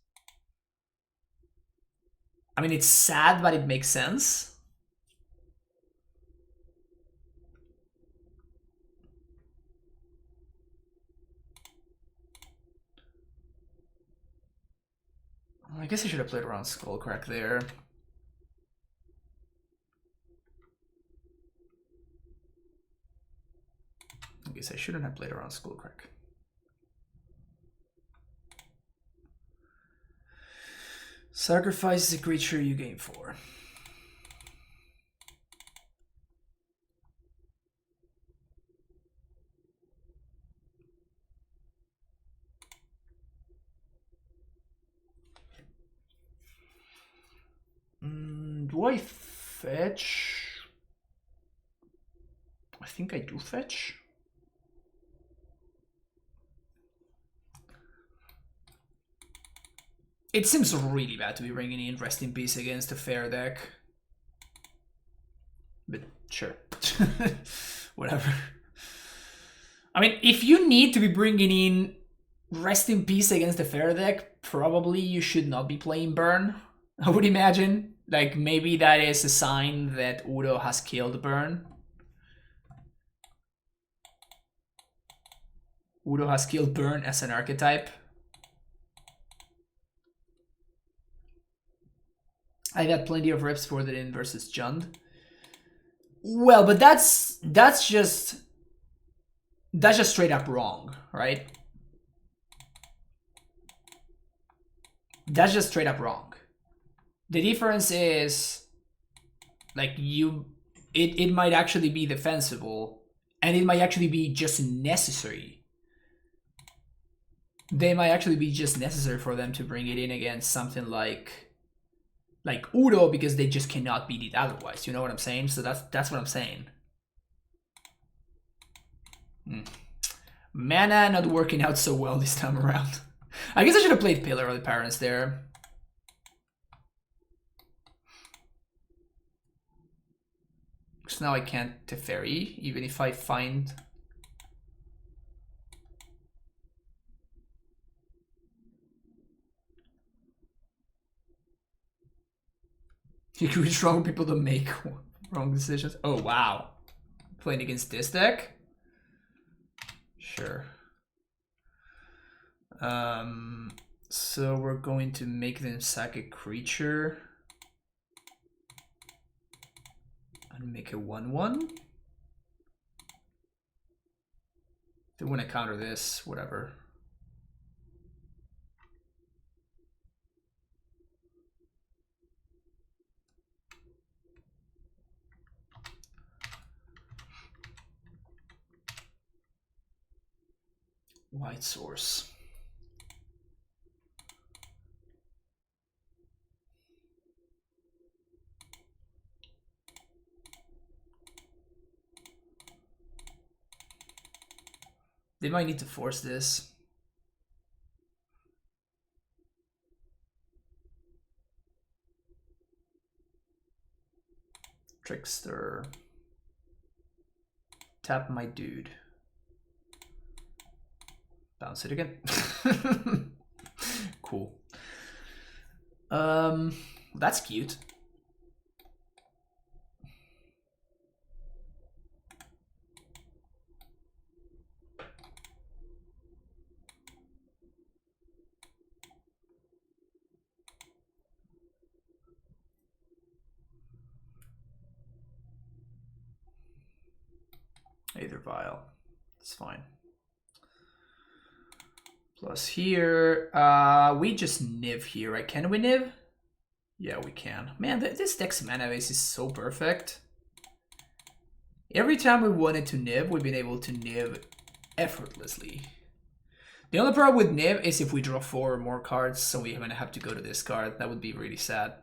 I mean, it's sad, but it makes sense. I guess I should have played around Skullcrack there. I guess I shouldn't have played around Skullcrack. Sacrifice is a creature you gain 4. Do I fetch? I think I do fetch. It seems really bad to be bringing in Rest in Peace against a fair deck. But sure. Whatever. I mean, if you need to be bringing in Rest in Peace against a fair deck, probably you should not be playing Burn, I would imagine. Like, maybe that is a sign that Udo has killed Burn. Udo has killed Burn as an archetype. I got plenty of reps for the in versus Jund. Well, but that's just straight up wrong, right? That's just straight up wrong. The difference is Like it might actually be defensible, and it might actually be just necessary. They might actually be just necessary for them to bring it in against something like Udo, because they just cannot beat it otherwise. You know what I'm saying? So that's what I'm saying. Mana not working out so well this time around. I guess I should have played Pillar of the Parents there. Because now I can't Teferi, even if I find... You can reach wrong people to make wrong decisions. Oh, wow. Playing against this deck? Sure. So we're going to make them sack a creature. And make a 1/1. They want to counter this, whatever. White source. They might need to force this. Trickster. Tap my dude. Bounce it again. Cool. That's cute. Either vial. It's fine. Plus here, we just Niv here, right? Can we Niv? Yeah, we can. Man, this deck's mana base is so perfect. Every time we wanted to Niv, we've been able to Niv effortlessly. The only problem with Niv is if we draw 4 or more cards, so we're gonna have to go to this card. That would be really sad.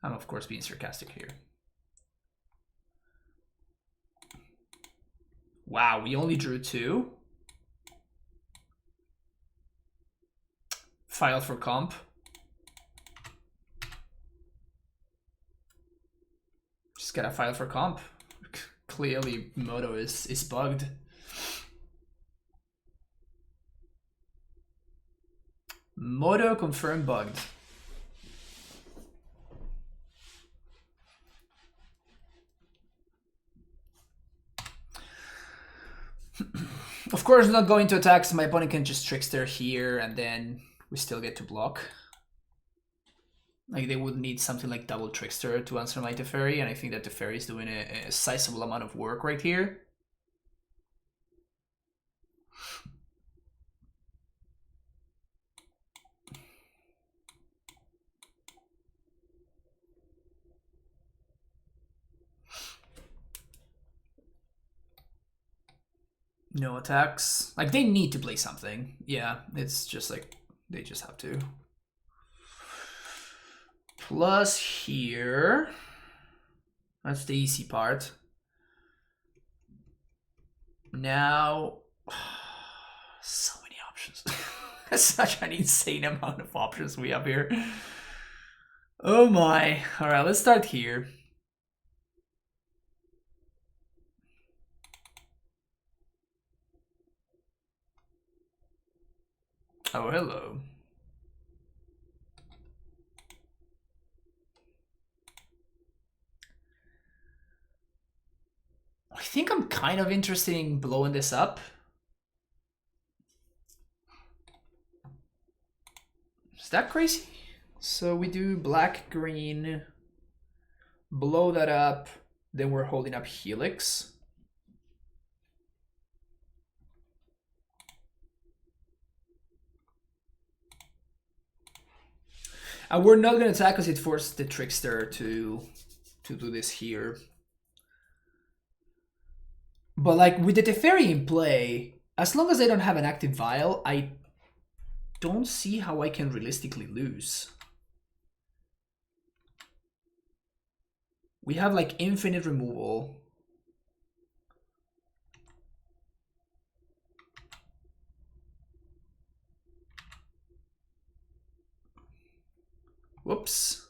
I'm of course being sarcastic here. Wow, we only drew 2. File for comp. Just gotta file for comp. Clearly Moto is bugged. Moto confirmed bugged. Of course, not going to attack, so my opponent can just Trickster here, and then we still get to block. Like, they would need something like double Trickster to answer my Teferi, and I think that Teferi is doing a sizable amount of work right here. No attacks. Like, they need to play something. Yeah, it's just like, they just have to. Plus here. That's the easy part. Now, so many options. Such an insane amount of options we have here. Oh my. Alright, let's start here. Oh, hello. I think I'm kind of interested in blowing this up. Is that crazy? So we do black, green, blow that up, then we're holding up Helix. And we're not gonna attack because it forced the Trickster to do this here. But like with the Teferi in play, as long as I don't have an active Vial, I don't see how I can realistically lose. We have like infinite removal. Whoops.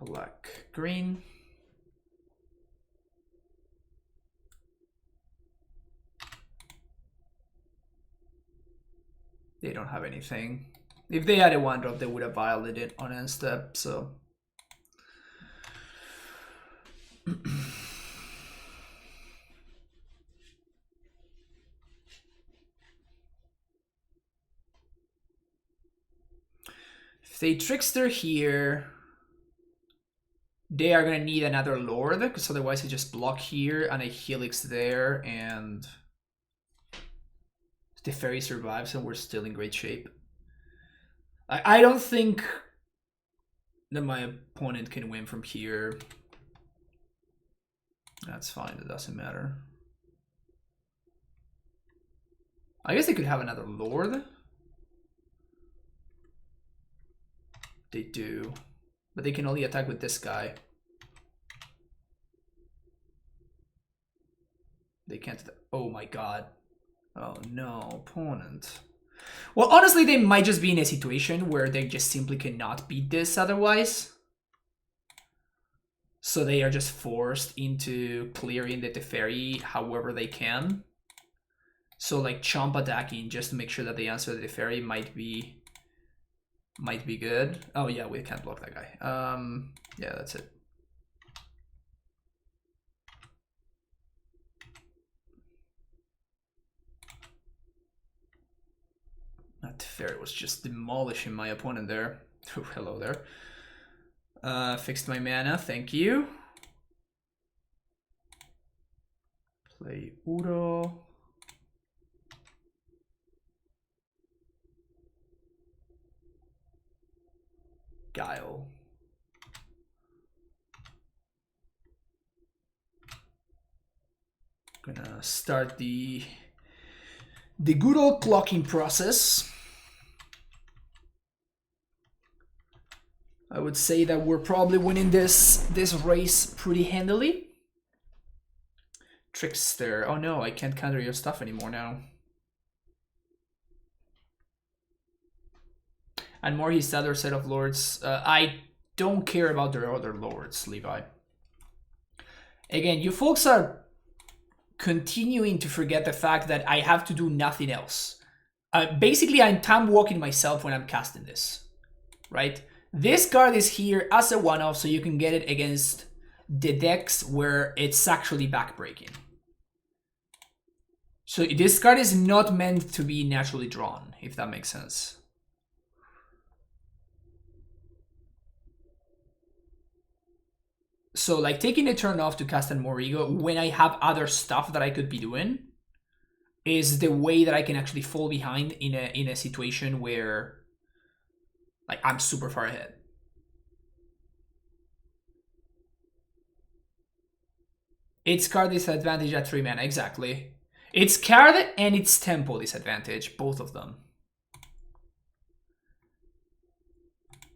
Black, green. They don't have anything. If they had a 1-drop, they would have violated it on end step, so. If they Trickster here, they are gonna need another Lord, because otherwise I just block here and a Helix there, and the Fairy survives and we're still in great shape. I don't think that my opponent can win from here. That's fine, it doesn't matter. I guess they could have another Lord. They do. But they can only attack with this guy. They can't. Oh my god. Oh no, opponent. Well, honestly, they might just be in a situation where they just simply cannot beat this otherwise. So they are just forced into clearing the Teferi however they can. So like chomp attacking just to make sure that they answer the Teferi might be good. Oh yeah, we can't block that guy. Yeah, that's it. That Teferi was just demolishing my opponent there. Oh, hello there. Fixed my mana, thank you. Play Uro. Guile. Gonna start the good old clocking process. I would say that we're probably winning this race pretty handily. Trickster. Oh no, I can't counter your stuff anymore now. And more his other set of lords. I don't care about their other lords, Levi. Again, you folks are continuing to forget the fact that I have to do nothing else. Basically, I'm time walking myself when I'm casting this, right? This card is here as a one-off, so you can get it against the decks where it's actually backbreaking. So this card is not meant to be naturally drawn, if that makes sense. So like taking a turn off to cast an Morigo when I have other stuff that I could be doing is the way that I can actually fall behind in a situation where like I'm super far ahead. It's card disadvantage at 3 mana, exactly. It's card and it's tempo disadvantage, both of them.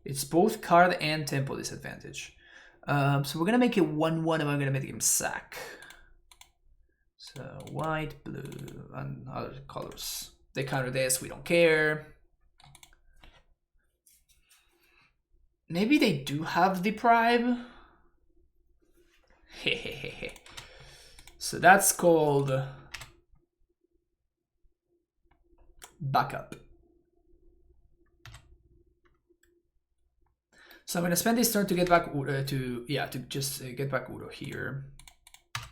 It's both card and tempo disadvantage. So we're gonna make it 1/1 and I'm gonna make him sack. So white, blue, and other colors. They counter this, we don't care. Maybe they do have the bribe. Hehehe. So that's called backup. So I'm gonna spend this turn to get back to just get back Uro here. I'm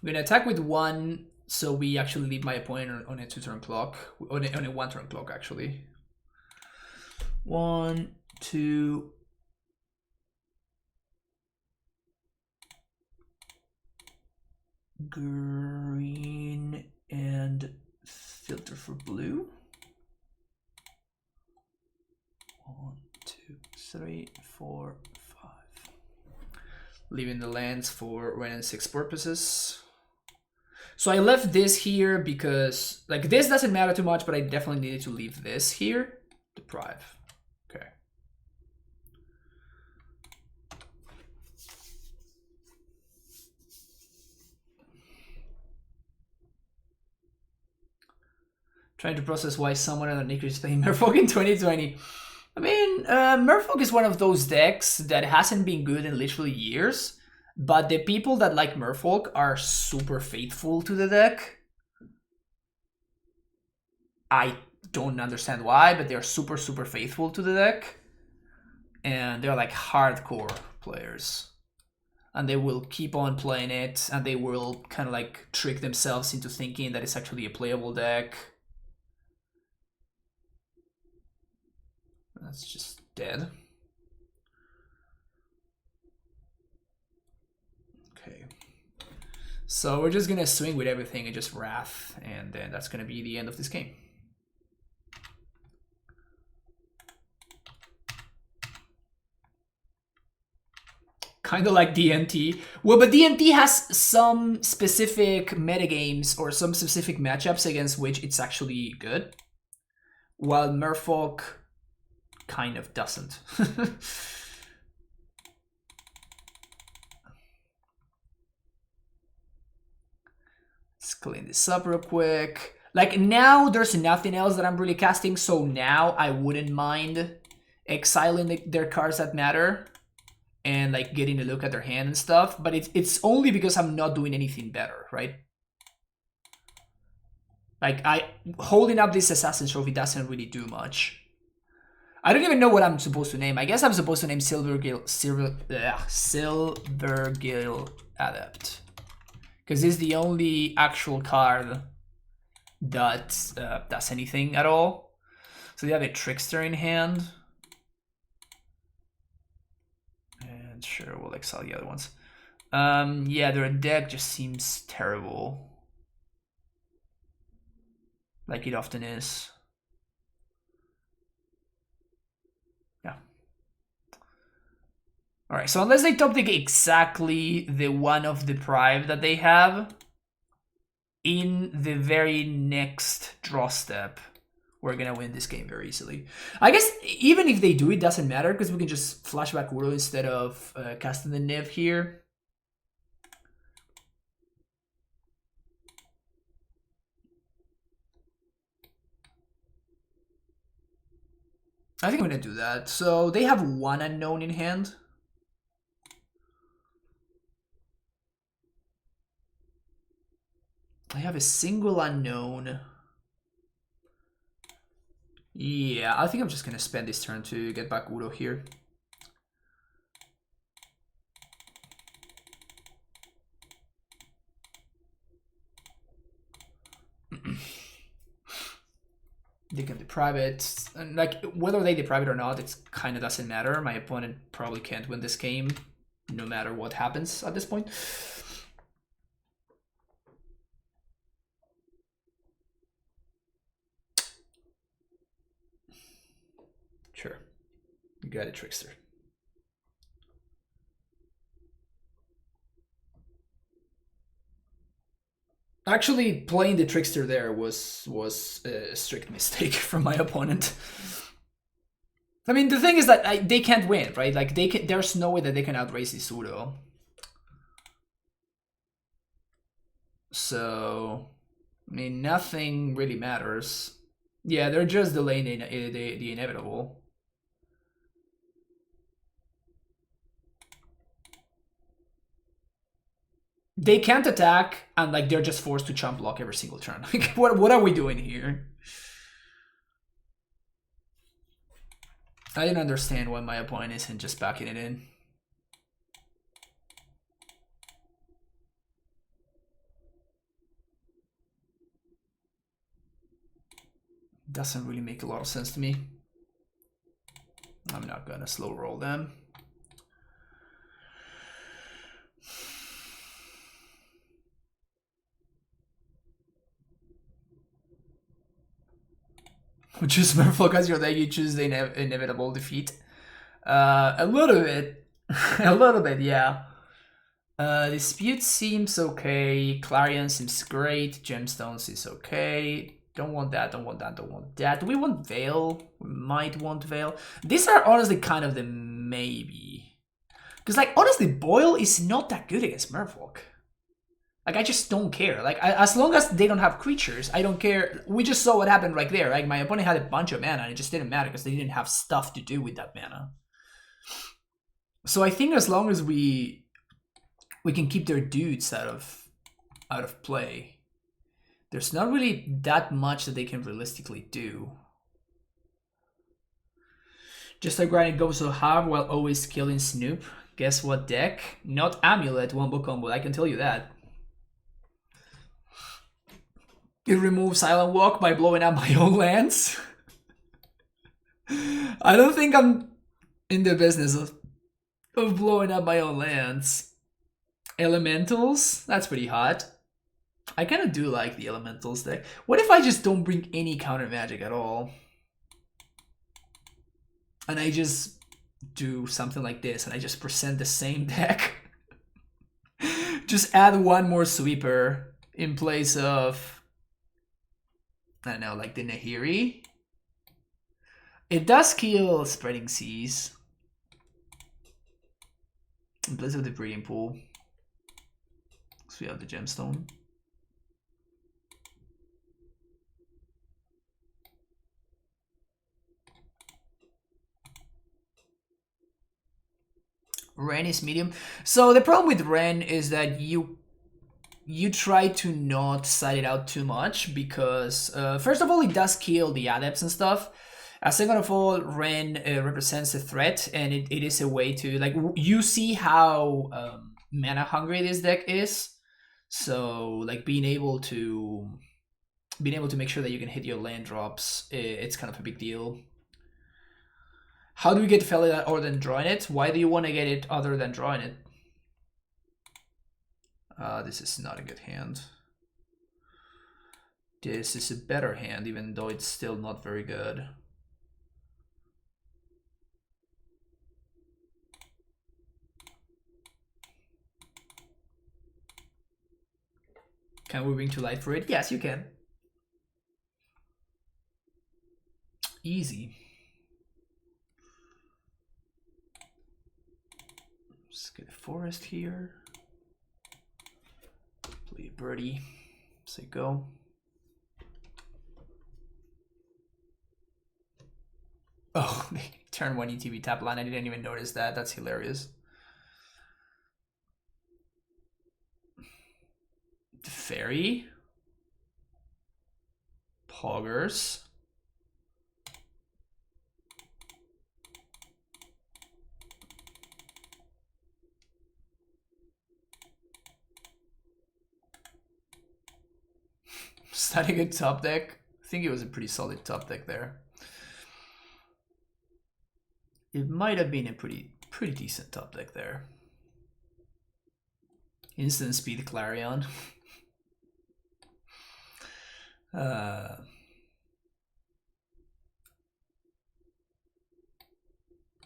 gonna attack with 1, so we actually leave my opponent on a 2-turn clock, on a 1-turn clock actually. 1, 2. Green and filter. Trickster for blue. 1, 2, 3, 4, 5. Leaving the lands for Ren and 6 purposes. So I left this here because, like, this doesn't matter too much, but I definitely needed to leave this here. Deprive. Okay. Trying to process why someone on Nick is playing Merfolk in 2020. I mean, Merfolk is one of those decks that hasn't been good in literally years, but the people that like Merfolk are super faithful to the deck. I don't understand why, but they're super, super faithful to the deck. And they're like hardcore players. And they will keep on playing it, and they will kind of like trick themselves into thinking that it's actually a playable deck. That's just dead. Okay. So we're just gonna swing with everything and just Wrath, and then that's gonna be the end of this game. Kind of like DNT. Well, but DNT has some specific metagames or some specific matchups against which it's actually good, while Merfolk kind of doesn't. Let's clean this up real quick. Like, now there's nothing else that I'm really casting, so now I wouldn't mind exiling their cards that matter and like getting a look at their hand and stuff, but it's only because I'm not doing anything better, right? Like, holding up this Assassin's Trophy doesn't really do much. I don't even know what I'm supposed to name. I guess I'm supposed to name Silvergill Adept, because this is the only actual card that does anything at all. So they have a Trickster in hand. And sure, we'll exile the other ones. Yeah, their deck just seems terrible. Like it often is. Yeah. Alright, so unless they top deck exactly the one of Deprive that they have, in the very next draw step, we're gonna win this game very easily. I guess even if they do, it doesn't matter, because we can just flashback Uro instead of casting the Niv here. I think I'm gonna do that. So they have one unknown in hand. I have a single unknown. Yeah, I think I'm just gonna spend this turn to get back Udo here. They can deprive it, and like whether they deprive it or not, it kind of doesn't matter. My opponent probably can't win this game, no matter what happens at this point. Sure, you got a Trickster. Actually, playing the Trickster there was a strict mistake from my opponent. I mean, the thing is that they can't win, right? Like there's no way that they can outrace this Udo. So, I mean, nothing really matters. Yeah, they're just delaying the inevitable. They can't attack, and like they're just forced to chump block every single turn. Like, what are we doing here? I didn't understand why my opponent isn't just backing it in. Doesn't really make a lot of sense to me. I'm not gonna slow roll them. Choose Merfolk as your deck, you choose the inevitable defeat. A little bit. A little bit, yeah. Dispute seems okay. Clarion seems great. Gemstones is okay. Don't want that, don't want that, don't want that. Do we want Veil? We might want Veil. These are honestly kind of the maybe. Because, like, honestly, Boil is not that good against Merfolk. Like, I just don't care. Like, as long as they don't have creatures, I don't care. We just saw what happened right there. Like, my opponent had a bunch of mana, and it just didn't matter because they didn't have stuff to do with that mana. So I think as long as we can keep their dudes out of play, there's not really that much that they can realistically do. Just like grinding goes so hard while always killing Snoop. Guess what deck? Not Amulet Wombo Combo, I can tell you that. It removes Silent Walk by blowing up my own lands. I don't think I'm in the business of blowing up my own lands. Elementals? That's pretty hot. I kind of do like the Elementals deck. What if I just don't bring any counter magic at all? And I just do something like this and I just present the same deck. Just add one more sweeper in place of, I don't know, like the Nahiri. It does kill Spreading Seas in place of the Breeding Pool. So we have the Gemstone. Ren is medium. So the problem with Ren is that you try to not side it out too much because first of all, it does kill the adepts and stuff. Second of all, Ren represents a threat, and it is a way to, like, you see how mana hungry this deck is. So, like, being able to make sure that you can hit your land drops, it's kind of a big deal. How do we get Felid other than drawing it? Why do you want to get it other than drawing it? This is not a good hand. This is a better hand, even though it's still not very good. Can we bring to light for it? Yes, you can. Easy. Let's get a forest here. Play a birdie. Say go. Oh, turn 1 ETB tap line. I didn't even notice that. That's hilarious. The fairy. Poggers. Starting a top deck. I think it was a pretty solid top deck there. It might have been a pretty decent top deck there. Instant speed Clarion.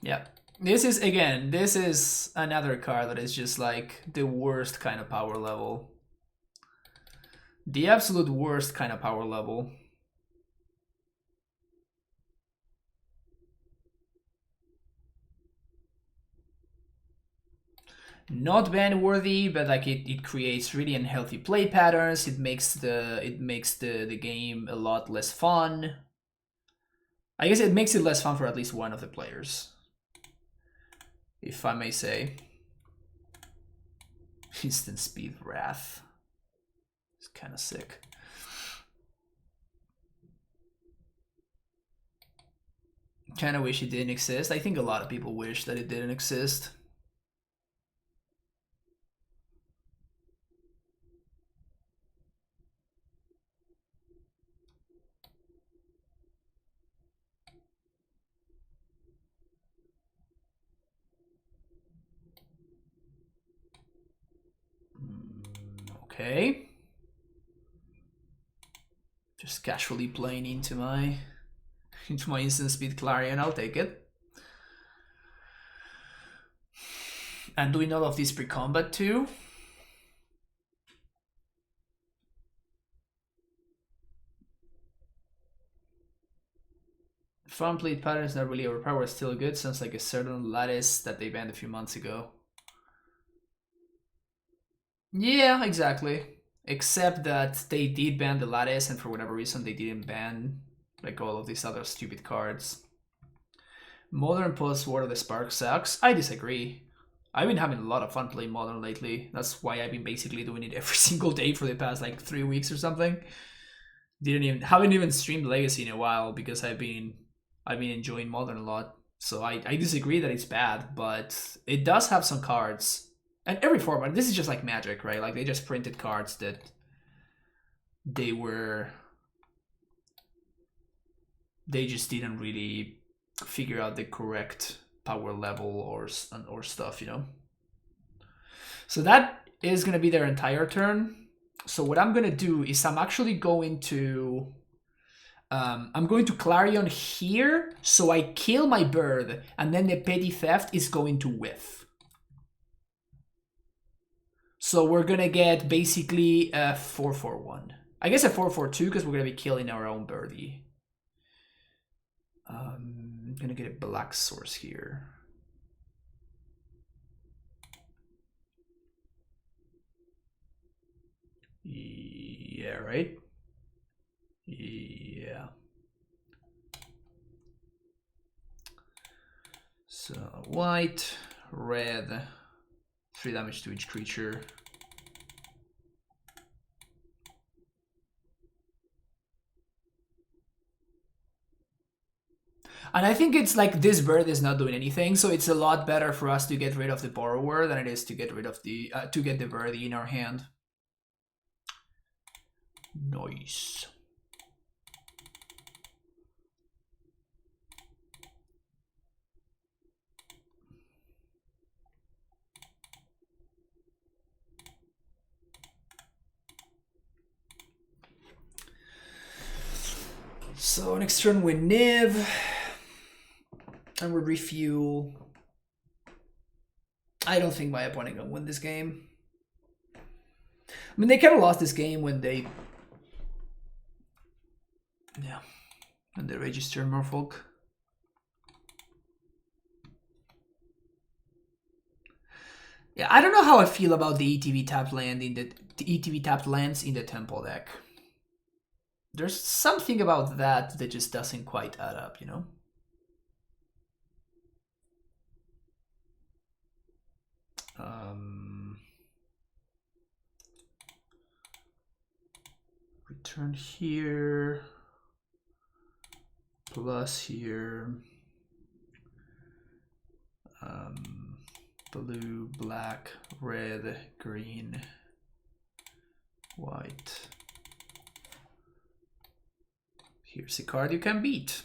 Yeah. This is another card that is just like the worst kind of power level. The absolute worst kind of power level. Not ban worthy, but like it creates really unhealthy play patterns. It makes the game a lot less fun. I guess it makes it less fun for at least one of the players, if I may say. Instant speed Wrath. It's kind of sick. Kind of wish it didn't exist. I think a lot of people wish that it didn't exist. Okay. Just casually playing into my into my instant speed Clarion, I'll take it. And doing all of this pre-combat too. Farm plate pattern is not really overpowered, still good. Sounds like a certain lattice that they banned a few months ago. Yeah, exactly. Except that they did ban the lattice, and for whatever reason they didn't ban like all of these other stupid cards. Modern post War of the Spark sucks. I disagree. I've been having a lot of fun playing Modern lately. That's why I've been basically doing it every single day for the past like 3 weeks or something. Haven't even streamed Legacy in a while because I've been enjoying Modern a lot. So I disagree that it's bad, but it does have some cards. And every format, this is just like Magic, right? Like they just printed cards that they just didn't really figure out the correct power level or stuff, you know? So that is going to be their entire turn. So what I'm going to do is I'm actually going to Clarion here, so I kill my bird, and then the Petty Theft is going to whiff. So we're going to get basically a 4-4-1. I guess a 4-4-2 because we're going to be killing our own birdie. I'm going to get a black source here. Yeah, right? Yeah. So white, red, 3 damage to each creature. And I think it's like this bird is not doing anything, so it's a lot better for us to get rid of the borrower than it is to get rid of the to get the birdie in our hand. Nice. So next turn we Niv, and we refuel. I don't think my opponent can win this game. I mean, they kind of lost this game when they registered Merfolk. Yeah, I don't know how I feel about the ETB tapped land in the ETB tapped lands in the Temple deck. There's something about that just doesn't quite add up, you know? Return here, plus here, blue, black, red, green, white. Here's a card you can beat.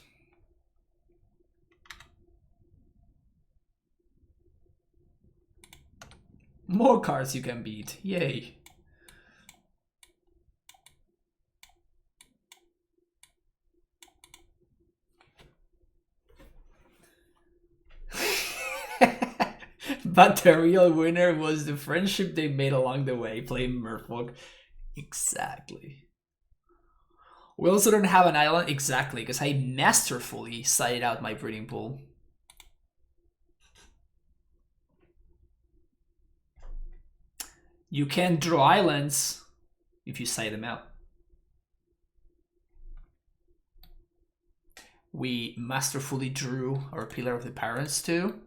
More cards you can beat. Yay. But the real winner was the friendship they made along the way playing Merfolk. Exactly. We also don't have an island. Exactly, because I masterfully sided out my breeding pool. You can draw islands if you side them out. We masterfully drew our Pillar of the Parents too.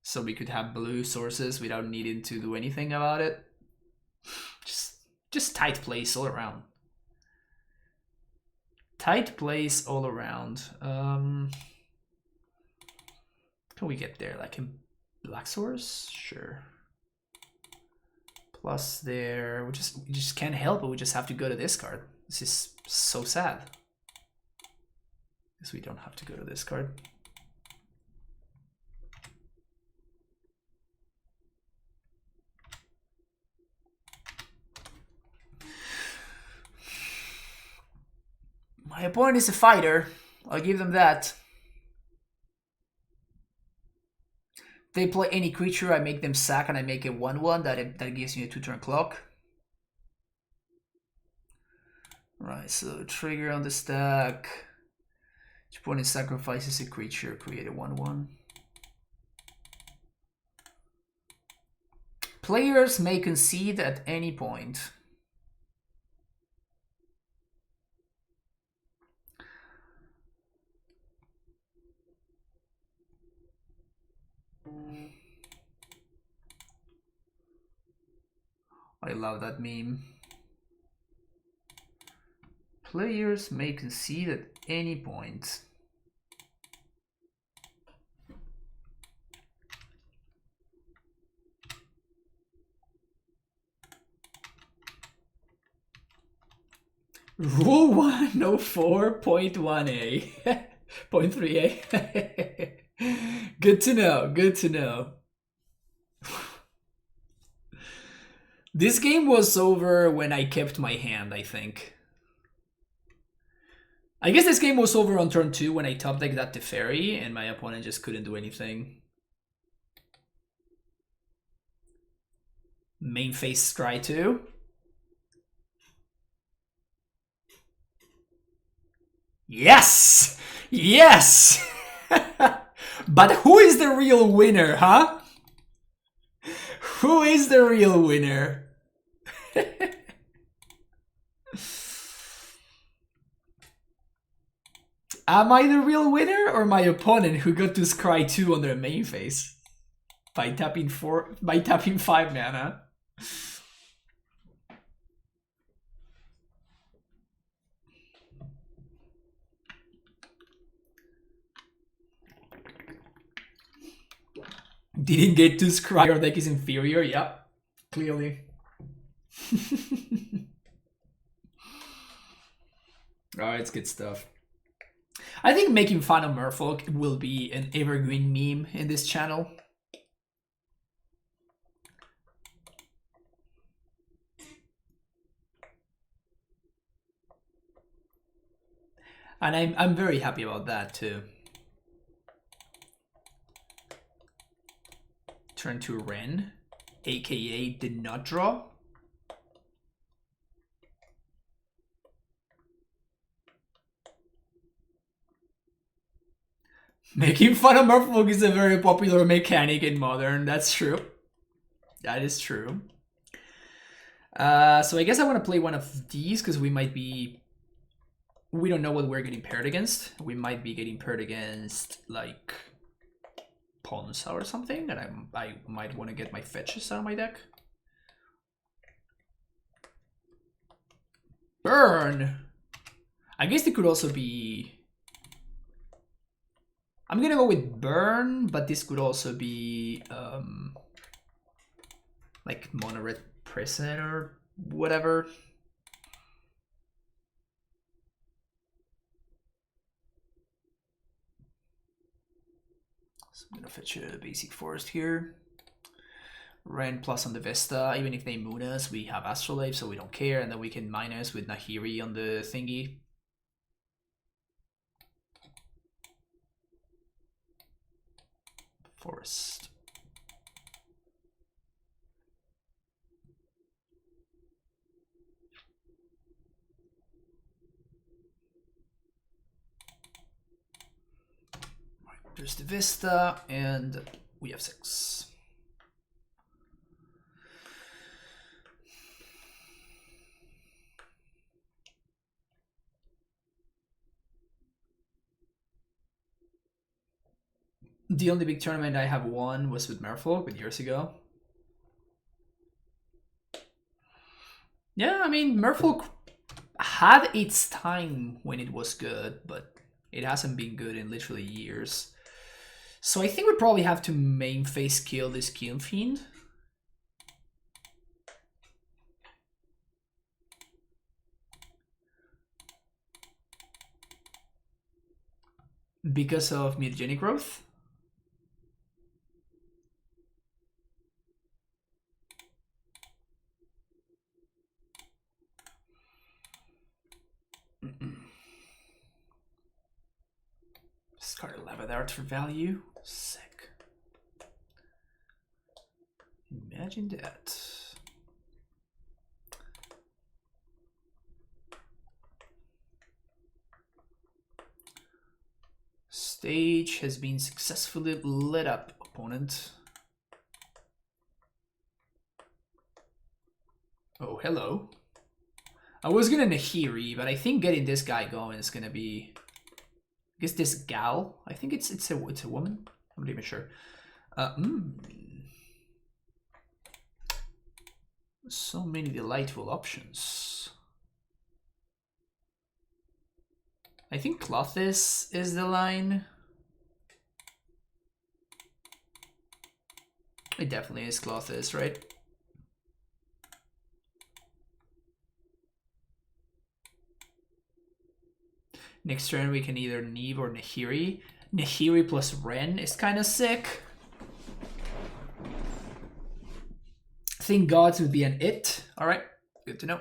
So we could have blue sources without needing to do anything about it. Just tight place all around. Tight place all around. Can we get there? Like in black source? Sure. Plus there, we just can't help it. We just have to go to this card. This is so sad. Guess we don't have to go to this card. My opponent is a fighter. I'll give them that. They play any creature, I make them sack and I make a 1/1. That gives me a 2-turn clock. Right, so trigger on the stack. Each opponent sacrifices a creature, create a 1/1. Players may concede at any point. I love that meme. Players may concede at any point. Rule 104.1a. 0.3a. Good to know, good to know. This game was over when I kept my hand, I think. I guess this game was over on turn 2 when I top decked that Teferi and my opponent just couldn't do anything. Main face scry 2. Yes! Yes! But who is the real winner, huh? Who is the real winner? Am I the real winner or my opponent who got to scry 2 on their main phase by tapping 5 mana? Didn't get to scry, your deck is inferior, yeah, clearly. Oh, it's good stuff. I think making fun of Merfolk will be an evergreen meme in this channel. And I'm very happy about that too. Turn to Ren, aka did not draw. Making fun of Merfolk is a very popular mechanic in Modern, that's true. That is true. So I guess I want to play one of these because we might be... We don't know what we're getting paired against. We might be getting paired against, like, Ponza or something, and I might want to get my fetches out of my deck. Burn! I guess it could also be... I'm gonna go with Burn, but this could also be like Mono Red Prison or whatever. So I'm gonna fetch a basic forest here. Ren plus on the Vesta, even if they moon us, we have Astrolabe, so we don't care, and then we can minus with Nahiri on the thingy. Forest. Right, there's the Vista, and we have 6. The only big tournament I have won was with Merfolk, but years ago. Yeah, I mean, Merfolk had its time when it was good, but it hasn't been good in literally years. So I think we probably have to main face kill this Kiln Fiend. Because of mutagenic growth. Discard a Lava Dart for value. Sick. Imagine that. Stage has been successfully lit up, opponent. Oh, hello. I was gonna Nahiri, but I think getting this guy going is gonna be... I guess this gal. I think it's a woman. I'm not even sure. So many delightful options. I think Clothis is the line. It definitely is Clothis, right? Next turn we can either Neve or Nahiri. Nahiri plus Ren is kind of sick. I think Gods would be an it. Alright, good to know.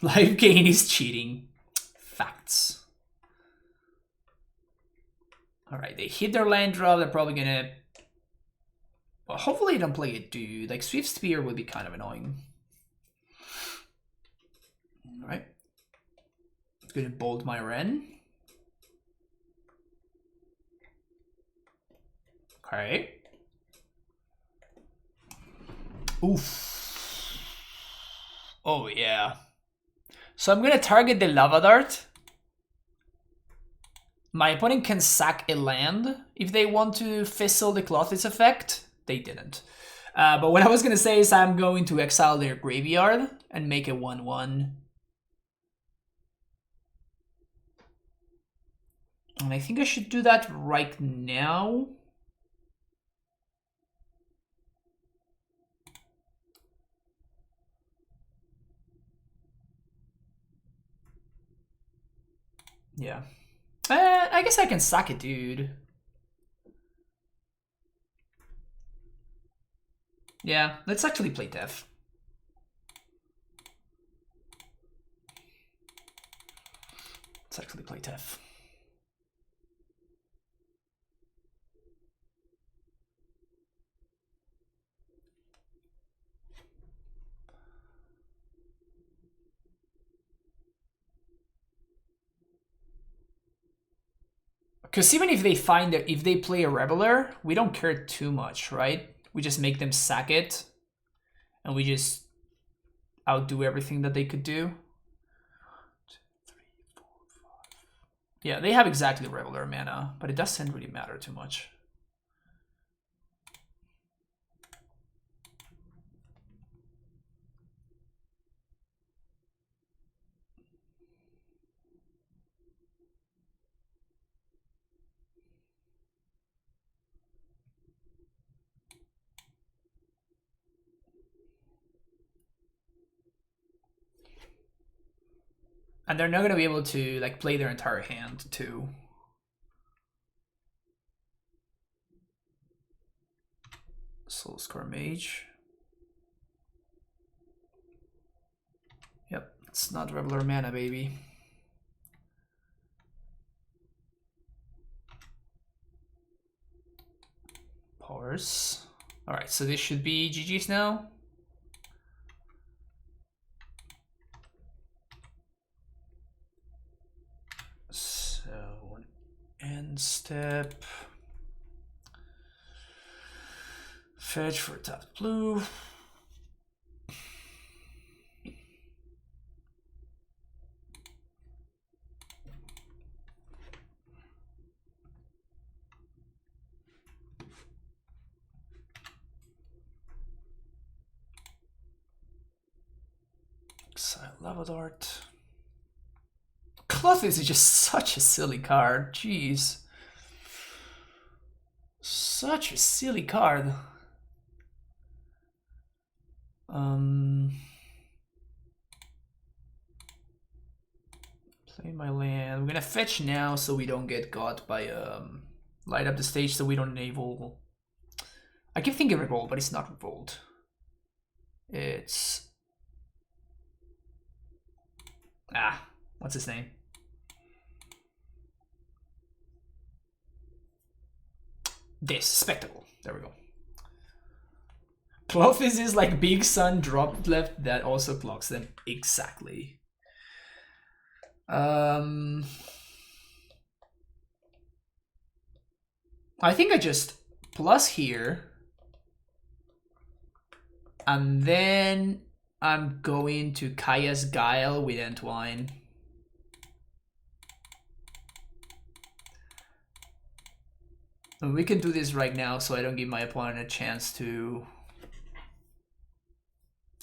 Life gain is cheating. Facts. Alright, they hit their land drop. They're probably gonna... Well, hopefully they don't play a dude. Like, Swift Spear would be kind of annoying. Alright. Gonna bolt my Ren. Okay. Oof. Oh, yeah. So I'm gonna target the Lava Dart. My opponent can sack a land if they want to fizzle the Clothis effect. They didn't. But what I was gonna say is I'm going to exile their graveyard and make a 1/1. And I think I should do that right now. Yeah. I guess I can sack it, dude. Yeah, let's actually play Death. Let's actually play Death. Because even if they find that if they play a Reveler, we don't care too much, right? We just make them sack it, and we just outdo everything that they could do. 2, 3, 4, 5. Yeah, they have exactly Reveler mana, but it doesn't really matter too much. And they're not going to be able to like play their entire hand too. Soulscar Mage. Yep, it's not Reveler mana, baby. Boros. Alright, so this should be GG's now. So, end step. Fetch for tapped blue. Exile Lava Dart. Clothis is just such a silly card. Jeez. Such a silly card. Play my land. We're gonna fetch now so we don't get got by light up the stage so we don't enable. I keep thinking Revolt, but it's not Revolt. It's Ah, what's his name? This spectacle. There we go. Clothes is like big sun dropped left that also clocks them exactly. I think I just plus here, and then I'm going to Kaya's Guile with Entwine. And we can do this right now, so I don't give my opponent a chance to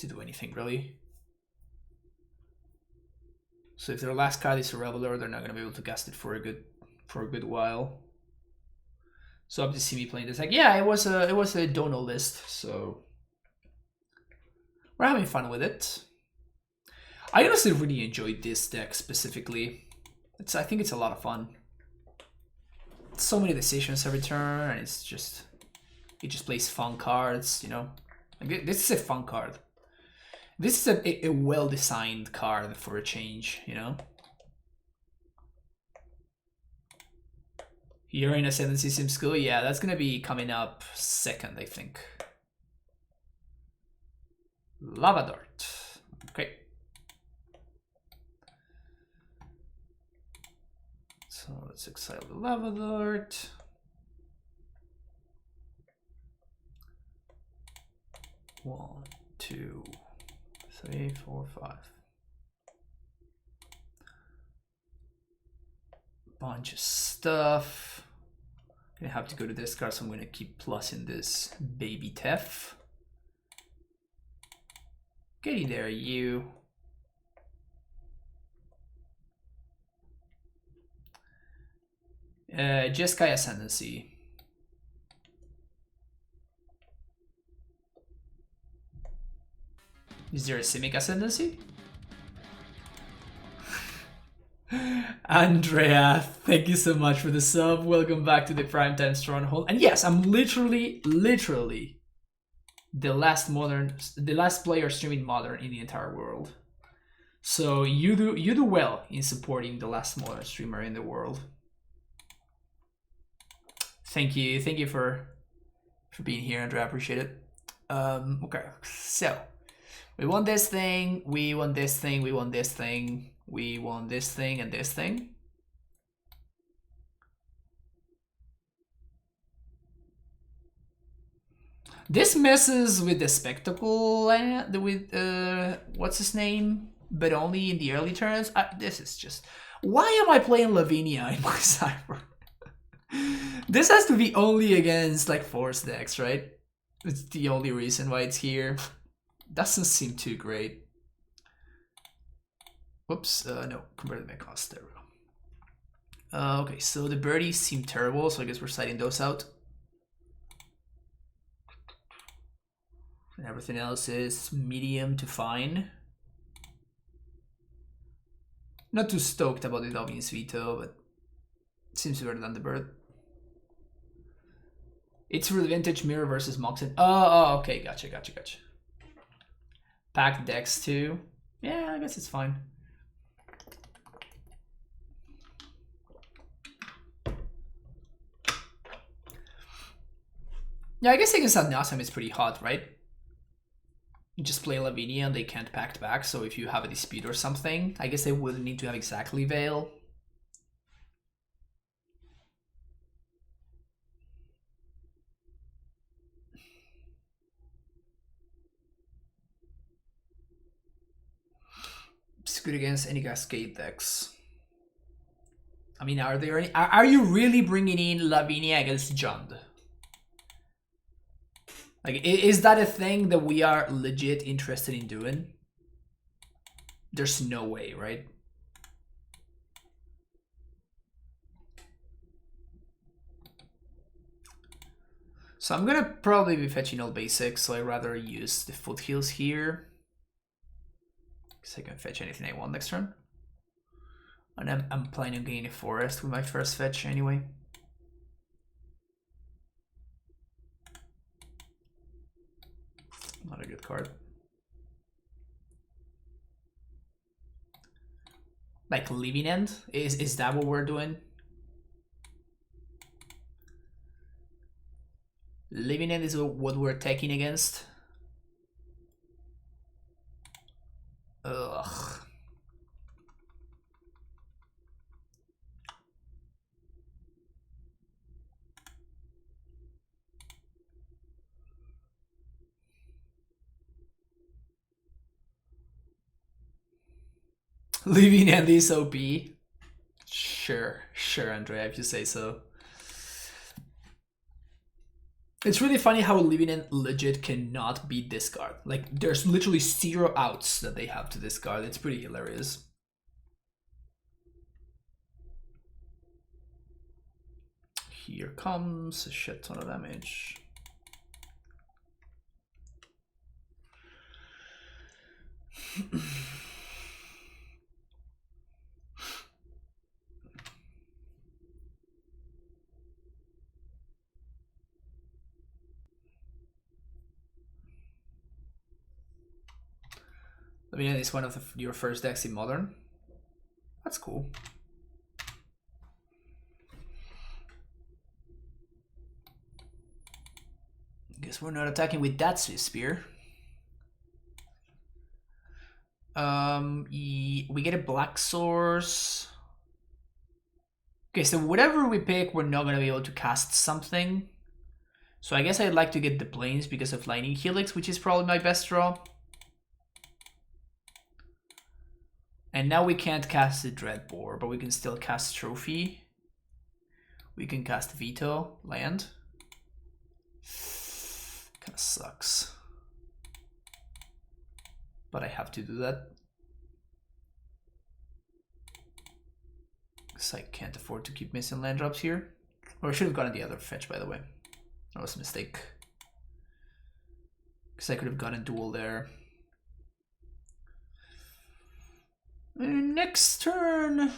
do anything really. So if their last card is a Reveler, they're not gonna be able to cast it for a good while. So up to see me playing this. Like, yeah, it was a dono list, so we're having fun with it. I honestly really enjoyed this deck specifically. I think it's a lot of fun. So many decisions every turn, and it just plays fun cards, you know. Like, this is a fun card. This is a well-designed card for a change, you know. You're in Ascendancy Sim School? Yeah, that's gonna be coming up second, I think. Lava Dart. Okay. So let's exile the Lava Dart. One, two, 3, 4, 5. Bunch of stuff. Gonna have to go to discard, so I'm gonna keep plussing this baby Tef. Get in there, you. Jeskai Ascendancy. Is there a Simic Ascendancy? Andrea, thank you so much for the sub. Welcome back to the Primetime Stronghold. And yes, I'm literally the last player streaming Modern in the entire world. So you do well in supporting the last Modern streamer in the world. Thank you for being here, Andrea. I appreciate it. Okay, so we want this thing, we want this thing, we want this thing. We want this thing and this thing. This messes with the spectacle with what's his name, but only in the early turns. This is just, why am I playing Lavinia in my cyber? This has to be only against like force decks, right? It's the only reason why it's here. Doesn't seem too great. Whoops, no, converted my cost, there we go. Okay, so the birdies seem terrible, so I guess we're citing those out. And everything else is medium to fine. Not too stoked about the Dominion's Veto, but it seems better than the bird. It's real vintage mirror versus Moxen. Oh, okay, gotcha. Packed decks too. Yeah, I guess it's fine. Yeah, I guess against Nasam is pretty hot, right? You just play Lavinia and they can't pact back, so if you have a dispute or something, I guess they wouldn't need to have exactly Veil. It's good against any Cascade decks. I mean, are there any? Are you really bringing in Lavinia against Jund? Like, is that a thing that we are legit interested in doing? There's no way, right? So I'm gonna probably be fetching all basics, so I'd rather use the foothills here. Because I can fetch anything I want next turn. And I'm planning on getting a forest with my first fetch anyway. Not a good card. Like living end? Is that what we're doing? Living end is what we're taking against. Ugh. Living end is OP. Sure, Andrea, if you say so. It's really funny how living end legit cannot be discard. Like, there's literally 0 outs that they have to discard. It's pretty hilarious. Here comes a shit ton of damage. Living end is one of your first decks in Modern. That's cool. Guess we're not attacking with that Swiss Spear. We get a black source. Okay, so whatever we pick, we're not gonna be able to cast something. So I guess I'd like to get the Plains because of Lightning Helix, which is probably my best draw. And now we can't cast the Dreadbore, but we can still cast Trophy. We can cast Veto, land. Kinda sucks. But I have to do that. Because I can't afford to keep missing land drops here. Or I should have gotten the other fetch, by the way. That was a mistake. Because I could have gotten dual there. Next turn. I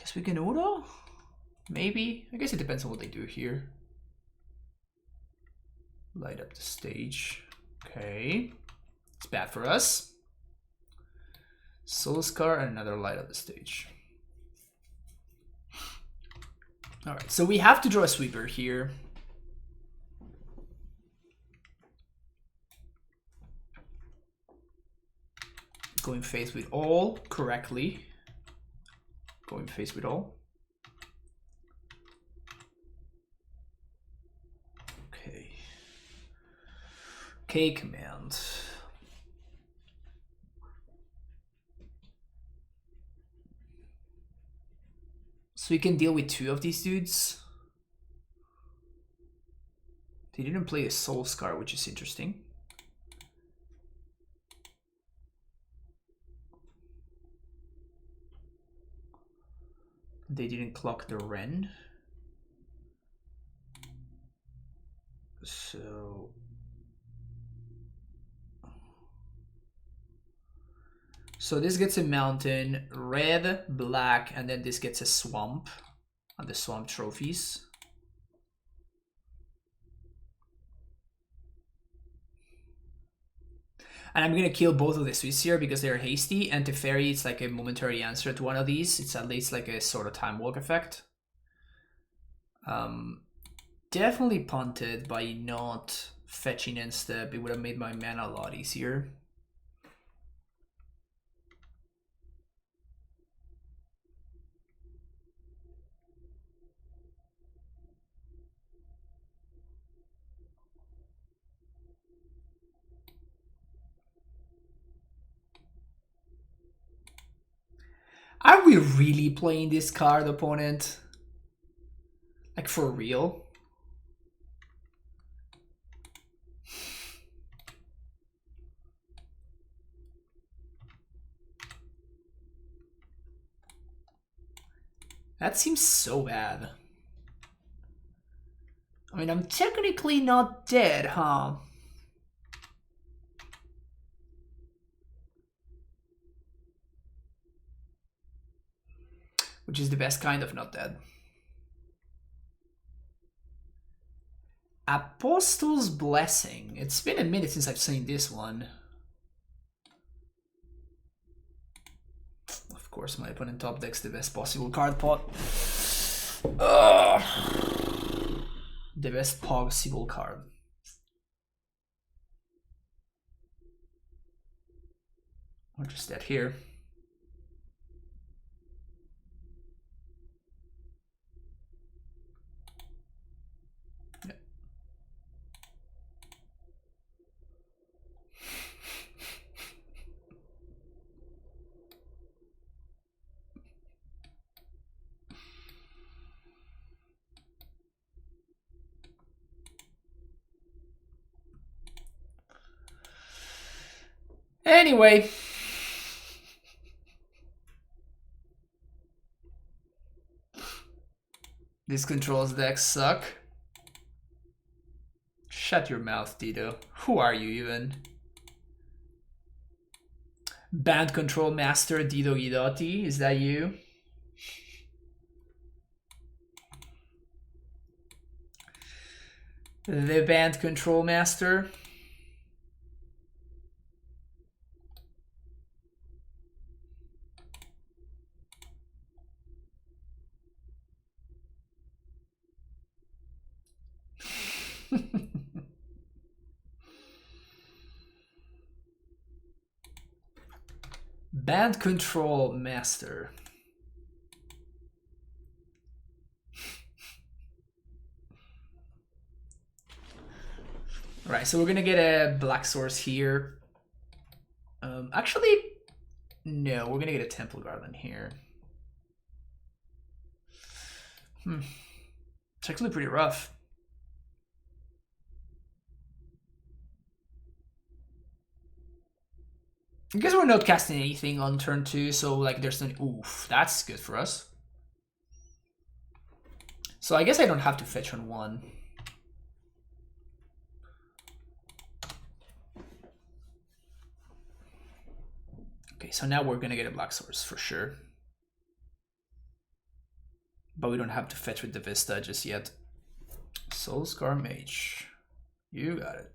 guess we can Uno? Maybe. I guess it depends on what they do here. Light up the stage. Okay. It's bad for us. Soul Scar and another light up the stage. Alright, so we have to draw a sweeper here. Going face with all correctly. Going face with all. Okay. K command. So we can deal with 2 of these dudes. They didn't play a Soul Scar, which is interesting. They didn't clock the Ren. So this gets a mountain, red, black, and then this gets a swamp on the swamp trophies. And I'm gonna kill both of the Swiss here because they're hasty, and Teferi, it's like a momentary answer to one of these. It's at least like a sort of time walk effect. Definitely punted by not fetching in step. It would have made my mana a lot easier. Are we really playing this card, opponent? Like, for real? That seems so bad. I mean, I'm technically not dead, huh? Which is the best kind of not dead. Apostle's Blessing. It's been a minute since I've seen this one. Of course, my opponent top decks the best possible card pot. The best possible card. Or just that here. Yeah. Anyway. These controls decks suck. Shut your mouth, Tito. Who are you even? Band Control Master Dido Guidotti, is that you? The Band Control Master. Band Control Master. Right, so we're gonna get a black source here. Actually, no, we're gonna get a Temple Garden here. It's actually pretty rough. I guess we're not casting anything on turn 2, so like there's no... Oof, that's good for us. So I guess I don't have to fetch on 1. Okay, so now we're gonna get a black source for sure. But we don't have to fetch with the Vista just yet. Soulscar Mage. You got it.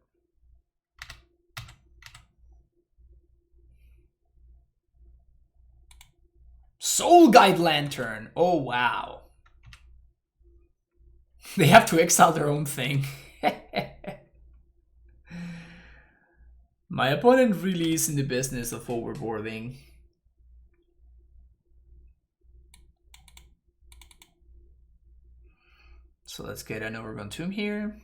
Soul Guide Lantern. Oh, wow. They have to exile their own thing. My opponent really is in the business of overboarding. So let's get an Overgrown Tomb here.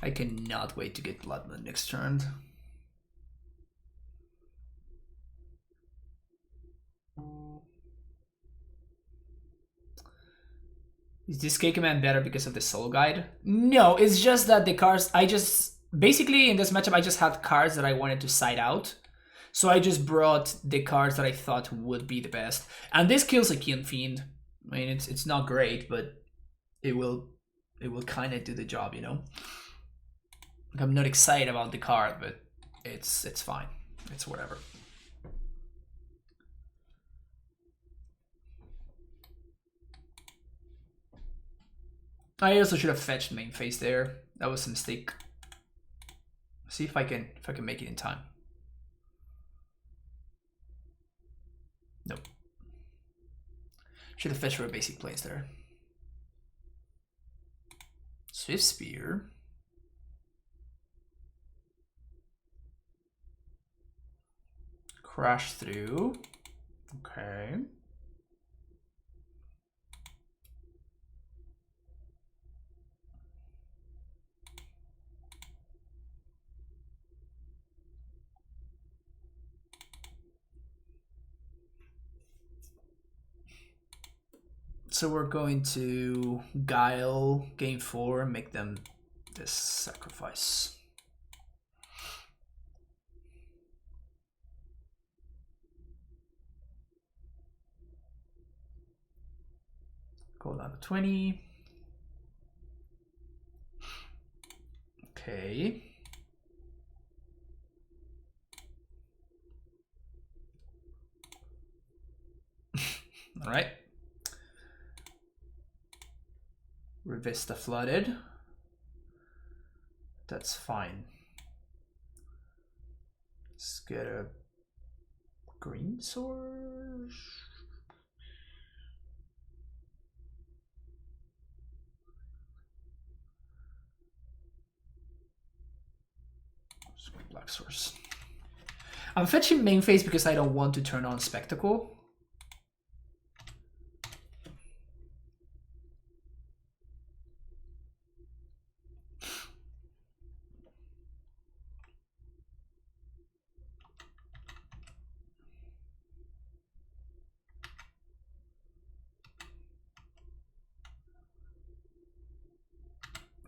I cannot wait to get Bloodmoon next turn. Is this Cake Man better because of the Soul Guide? No, it's just that the cards, basically in this matchup I just had cards that I wanted to side out. So I just brought the cards that I thought would be the best. And this kills a Kion Fiend. I mean, it's not great, but it will kind of do the job, you know? Like, I'm not excited about the card, but it's fine. It's whatever. I also should have fetched main phase there. That was a mistake. See if I can make it in time. Nope. Should have fetched for a basic plays there. Swift Spear. Crash through. Okay. So we're going to Guile game 4 and make them this sacrifice. Go down to 20. Okay. All right. Revista flooded. That's fine. Let's get a green source. Black source. I'm fetching main phase because I don't want to turn on spectacle.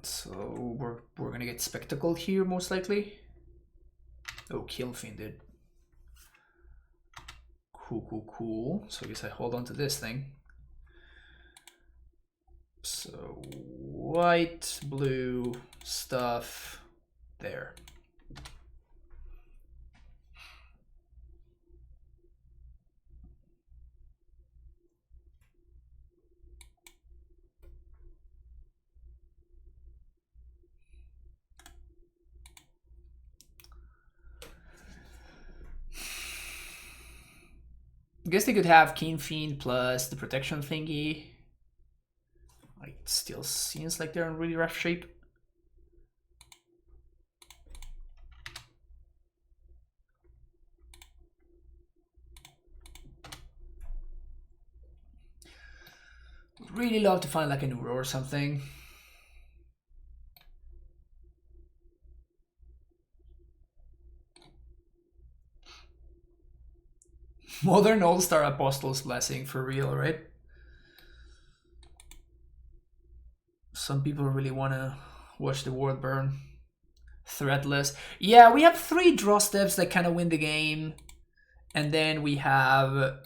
So we're gonna get spectacle here most likely. Oh, kill fiended. Cool. So I guess I hold on to this thing. So white, blue stuff there. I guess they could have Keen Fiend plus the protection thingy. It still seems like they're in really rough shape. Would really love to find like an Uro or something. Modern All-Star Apostle's Blessing, for real, right? Some people really want to watch the world burn. Threatless. Yeah, we have 3 draw steps that kind of win the game. And then we have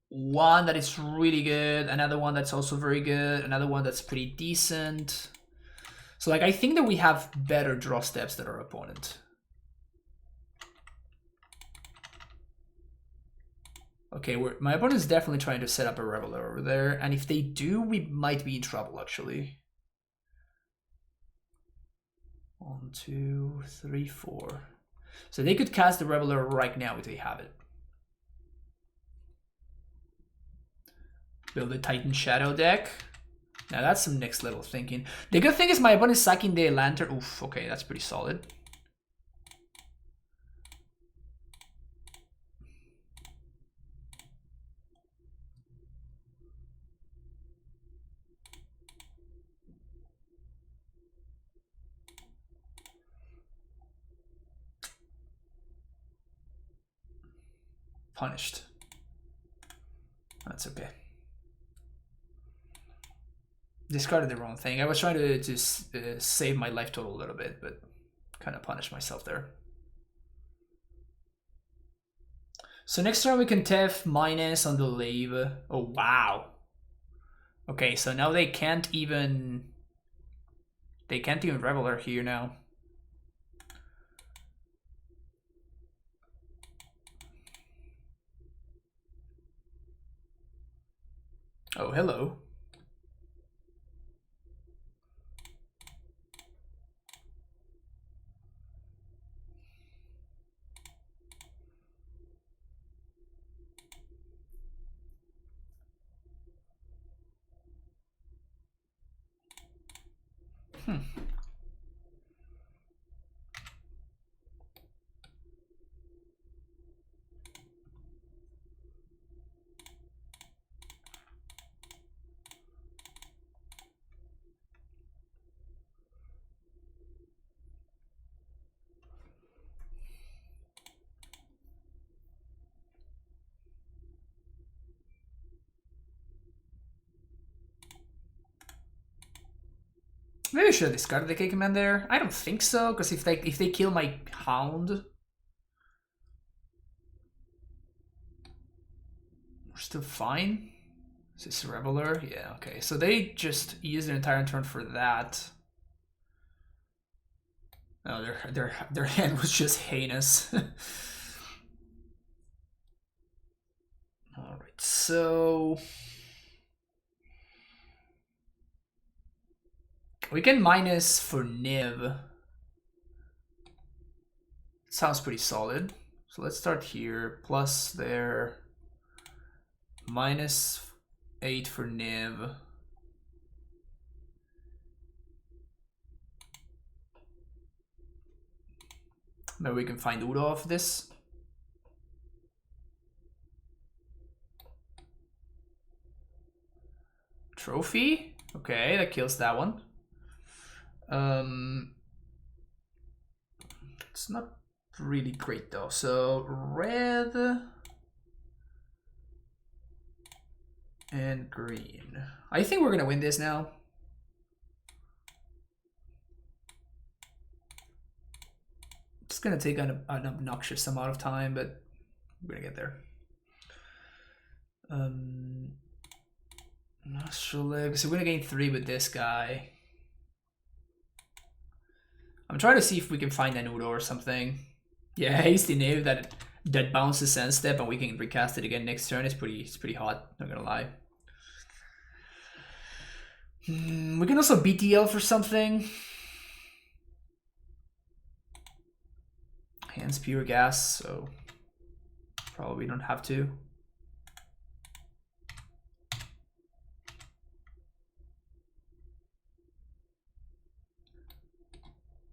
one that is really good, another one that's also very good, another one that's pretty decent. So like I think that we have better draw steps than our opponent. Okay, my opponent is definitely trying to set up a Reveler over there, and if they do, we might be in trouble actually. 1, 2, 3, 4. So they could cast the Reveler right now if they have it. Build a Titan Shadow deck. Now that's some next level thinking. The good thing is my opponent is sacking the Lantern. Oof, okay, that's pretty solid. Punished. That's okay. Discarded the wrong thing. I was trying to just save my life total a little bit, but kind of punished myself there. So next turn we can Tef minus on the Lave. Oh, wow. Okay, so now they can't even Reveler here now. Oh, hello. Maybe I should have discarded the K command there. I don't think so, because if they kill my Hound, we're still fine. Is this Reveler? Yeah, okay. So they just use their entire turn for that. Oh, their hand was just heinous. All right. so we can minus for Niv. Sounds pretty solid. So let's start here. Plus there. Minus 8 for Niv. Maybe we can find Udo off this. Trophy? Okay, that kills that one. It's not really great though. So red and green. I think we're gonna win this now. It's gonna take an obnoxious amount of time, but we're gonna get there. Nostril leg. So we're gonna gain 3 with this guy. I'm trying to see if we can find an Udo or something. Yeah, Hasty Knave that bounces Sand Step and we can recast it again next turn. It's pretty hot, not gonna lie. We can also BTL for something. Hands pure gas, so probably don't have to.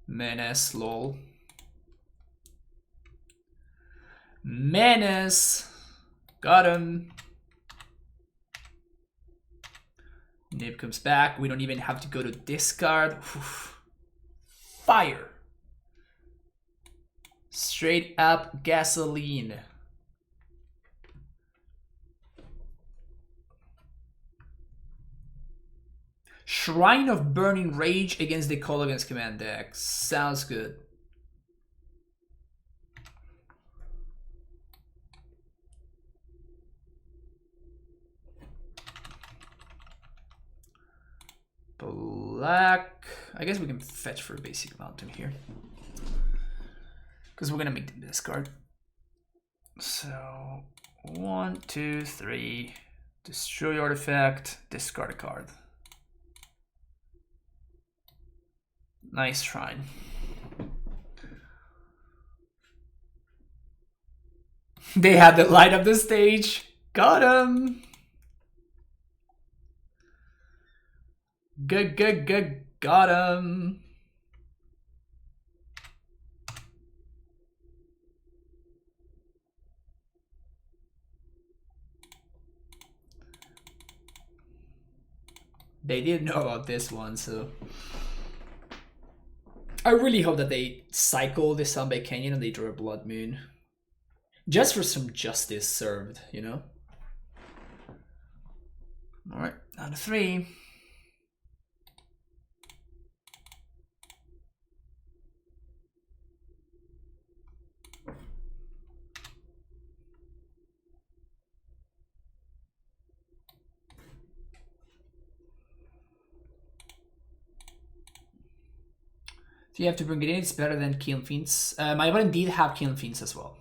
Menace, lol. Menace! Got him. Nib comes back. We don't even have to go to discard. Oof. Fire! Straight up gasoline. Shrine of Burning Rage against the Colligan's command deck. Sounds good. Black. I guess we can fetch for a basic mountain here. Because we're going to make the discard. So 1, 2, 3. Destroy artifact. Discard a card. Nice shrine. They had to light up the stage. Got him. Good. Got him. They didn't know about this one, so I really hope that they cycle the Sunbay Canyon and they draw a Blood Moon. Just for some justice served, you know? Alright, down to 3. If you have to bring it in, it's better than Kiln Fiends. My opponent did have Kiln Fiends as well.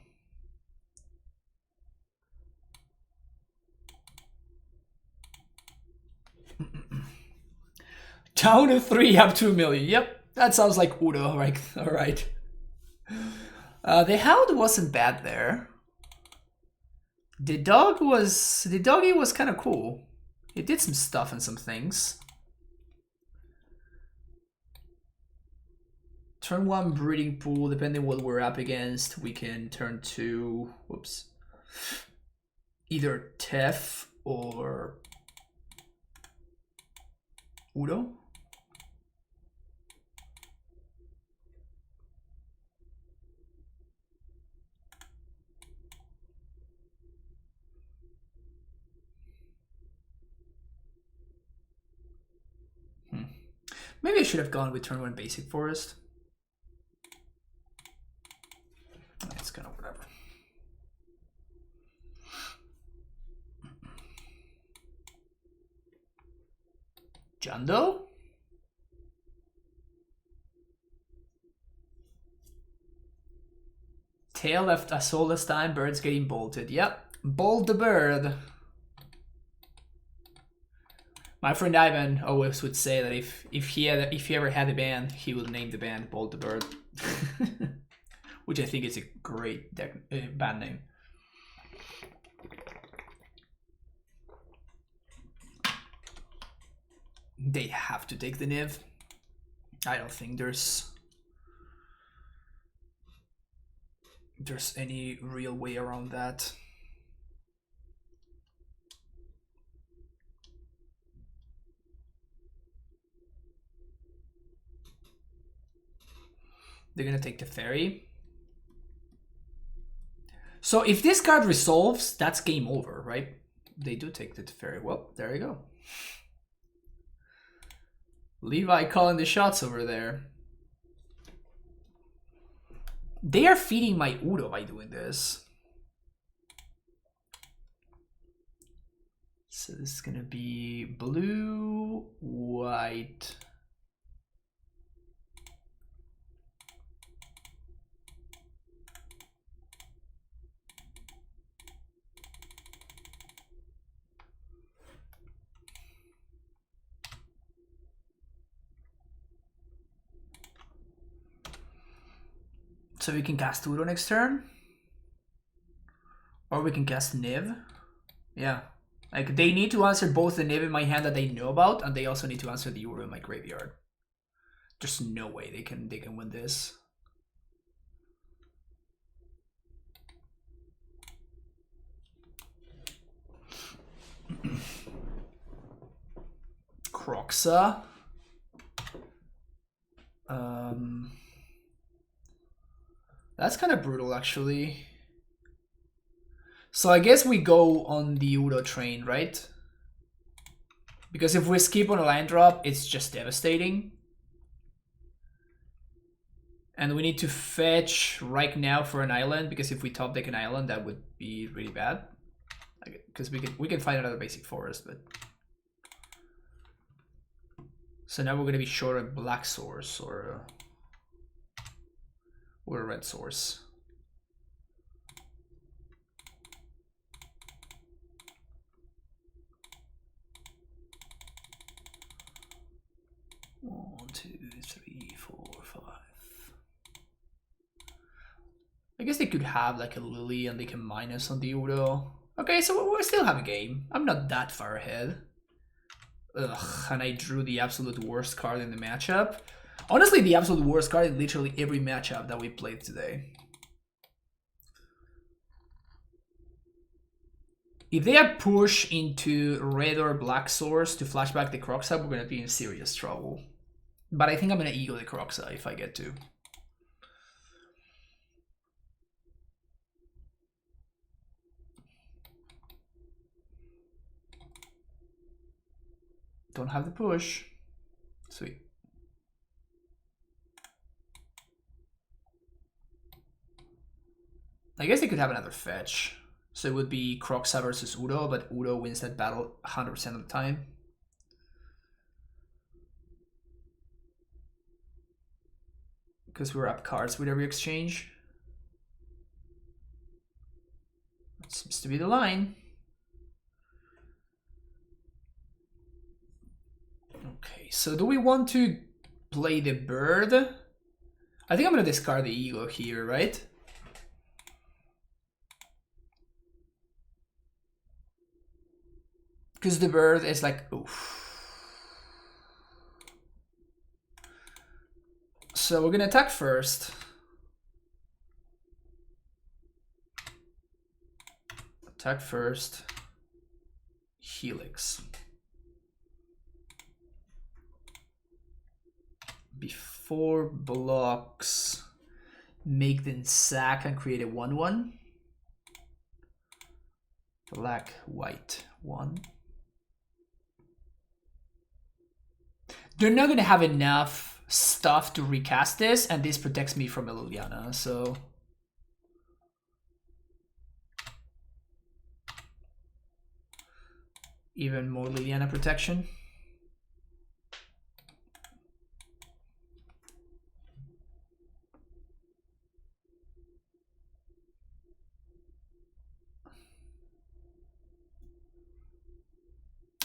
Down to 3, up 2 million. Yep, that sounds like Udo, right? Alright. The Hound wasn't bad there. The doggy was kind of cool. It did some stuff and some things. Turn 1 Breeding Pool, depending what we're up against, we can turn 2, whoops, either Tef or Udo. Maybe I should have gone with turn 1 Basic Forest. It's kind of whatever. Jundo? Tail left a soulless time, birds getting bolted. Yep, bolt the bird. My friend Ivan always would say that if he ever had a band, he would name the band Bolt the Bird, which I think is a great band name. They have to take the Niv. I don't think there's any real way around that. They're gonna take the ferry. So if this card resolves, that's game over, right? They do take the ferry. Well, there you go. Levi calling the shots over there. They are feeding my Udo by doing this. So this is gonna be blue, white. So we can cast Udo next turn. Or we can cast Niv. Yeah. Like, they need to answer both the Niv in my hand that they know about, and they also need to answer the Udo in my graveyard. There's no way they can win this. Croxa. That's kind of brutal, actually. So I guess we go on the Udo train, right? Because if we skip on a land drop, it's just devastating. And we need to fetch right now for an island, because if we top deck an island, that would be really bad. Because we can find another basic forest, but... So now we're gonna be short a black source or a red source. One, two, three, four, five. I guess they could have like a Lily and they can minus on the Udo. Okay, so we still have a game. I'm not that far ahead. Ugh, and I drew the absolute worst card in the matchup. Honestly, the absolute worst card in literally every matchup that we played today. If they have push into red or black source to flashback the Croxa, we're gonna be in serious trouble. But I think I'm gonna ego the Croxa if I get to. Don't have the push. Sweet. I guess they could have another fetch. So it would be Croxa versus Udo, but Udo wins that battle 100% of the time. Because we're up cards with every exchange. That seems to be the line. Okay, so do we want to play the bird? I think I'm going to discard the ego here, right? Because the bird is like, oof. So we're going to attack first. Attack first. Helix. Before blocks, make them sack and create a 1/1. Black, white, 1. They're not going to have enough stuff to recast this, and this protects me from a Liliana, so... Even more Liliana protection.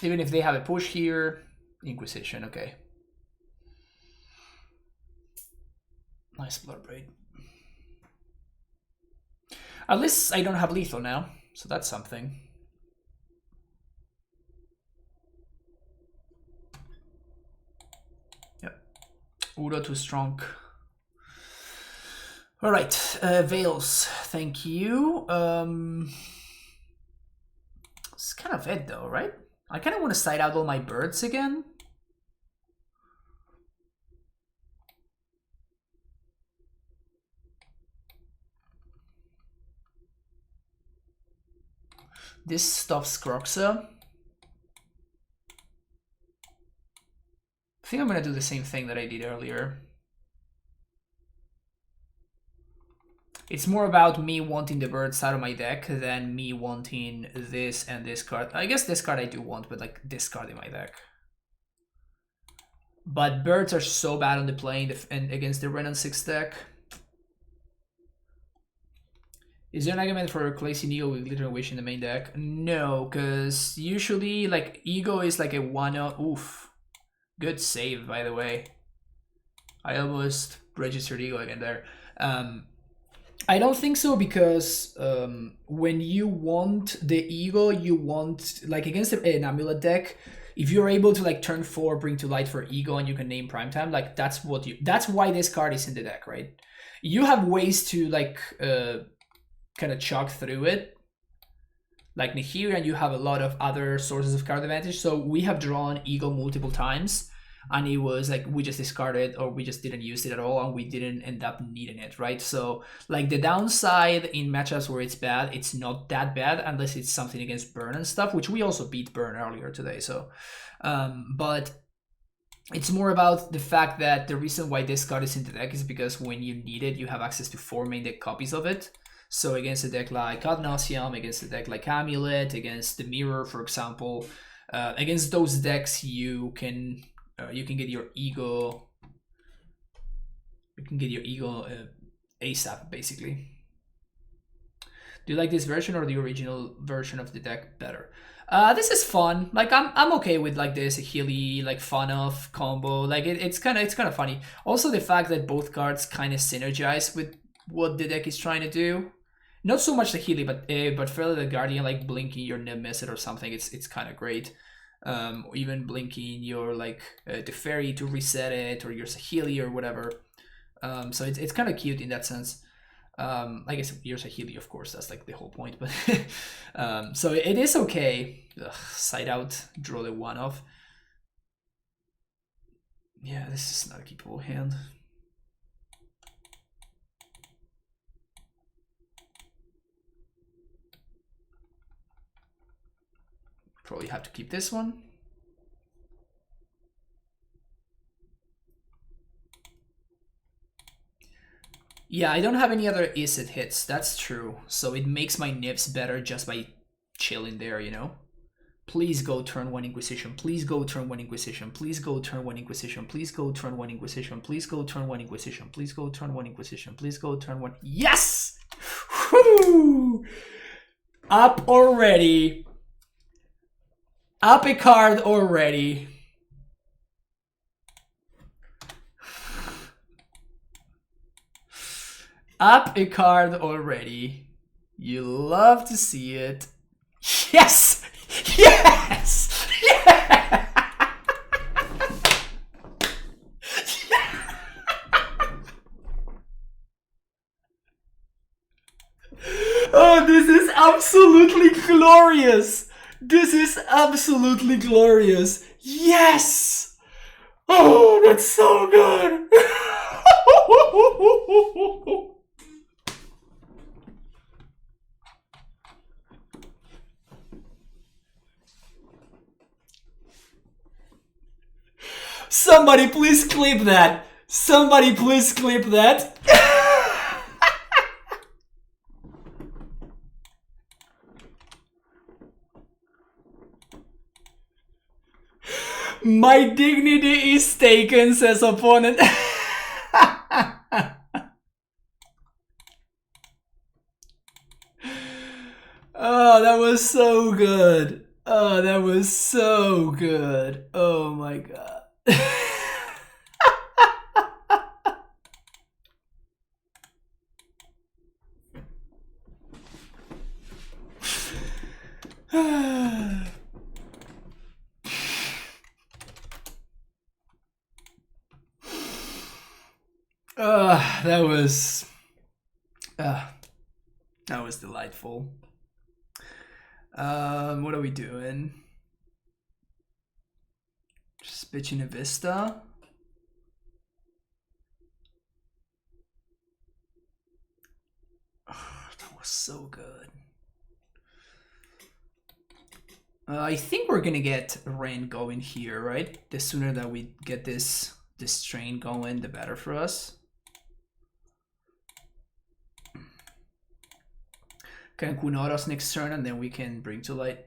Even if they have a push here, Inquisition, okay. Nice Blood Braid. At least I don't have lethal now, so that's something. Yep. Udo too strong. All right, Veils, thank you. It's kind of it though, right? I kind of want to side out all my birds again. This stops Croxa. I think I'm gonna do the same thing that I did earlier. It's more about me wanting the birds out of my deck than me wanting this and this card. I guess this card I do want, but like this card in my deck. But birds are so bad on the plane and against the Ren on 6 deck. Is there an argument for replacing Ego with Glittering Wish in the main deck? No, because usually like Ego is like a one-off. Oof. Good save, by the way. I almost registered Ego again there. I don't think so, because when you want the Ego, you want, like against an Amulet deck, if you're able to like turn 4 bring to light for Ego and you can name Primetime, like that's why this card is in the deck, right? You have ways to like kind of chalk through it. Like Nihiri, and you have a lot of other sources of card advantage. So we have drawn Ego multiple times, and it was like we just discarded or we just didn't use it at all, and we didn't end up needing it, right? So like the downside in matchups where it's bad, it's not that bad unless it's something against Burn and stuff, which we also beat Burn earlier today. So, but it's more about the fact that the reason why this card is in the deck is because when you need it, you have access to 4 main deck copies of it. So against a deck like Ad Nauseam, against a deck like Amulet, against the Mirror, for example, against those decks, you can get your Ego. You can get your Ego ASAP, basically. Do you like this version or the original version of the deck better? This is fun. Like I'm okay with like this Saheeli like fun of combo. Like it's kind of funny. Also the fact that both cards kind of synergize with what the deck is trying to do. Not so much Saheeli, but Fairly the Guardian, like blinking your Nemesis or something. It's kind of great. Even blinking your like Teferi to reset it, or your Saheeli or whatever. So it's kind of cute in that sense. I guess your Saheeli, of course, that's like the whole point. But so it is okay. Ugh, side out, draw the 1 off. Yeah, this is not a keepable hand. Probably have to keep this one. Yeah, I don't have any other Isid hits, that's true. So it makes my nips better just by chilling there, you know? Please go turn 1 Inquisition. Please go turn 1 Inquisition. Please go turn 1 Inquisition. Please go turn 1 Inquisition. Please go turn 1 Inquisition. Please go turn 1 Inquisition. Please go turn 1. Yes! Whoo! Up already. Up a card already. Up a card already. You love to see it. Yes! Yes! Yeah! Oh, this is absolutely glorious! This is absolutely glorious. Yes! Oh, that's so good. Somebody please clip that. Somebody please clip that. My dignity is taken, says opponent. Oh, that was so good. Oh, that was so good. Oh my god. That was that was delightful. What are we doing? Just bitching a Vista. That was so good. I think we're gonna get rain going here, right? The sooner that we get this train going, the better for us. Can Kunoros next turn, and then we can bring to light.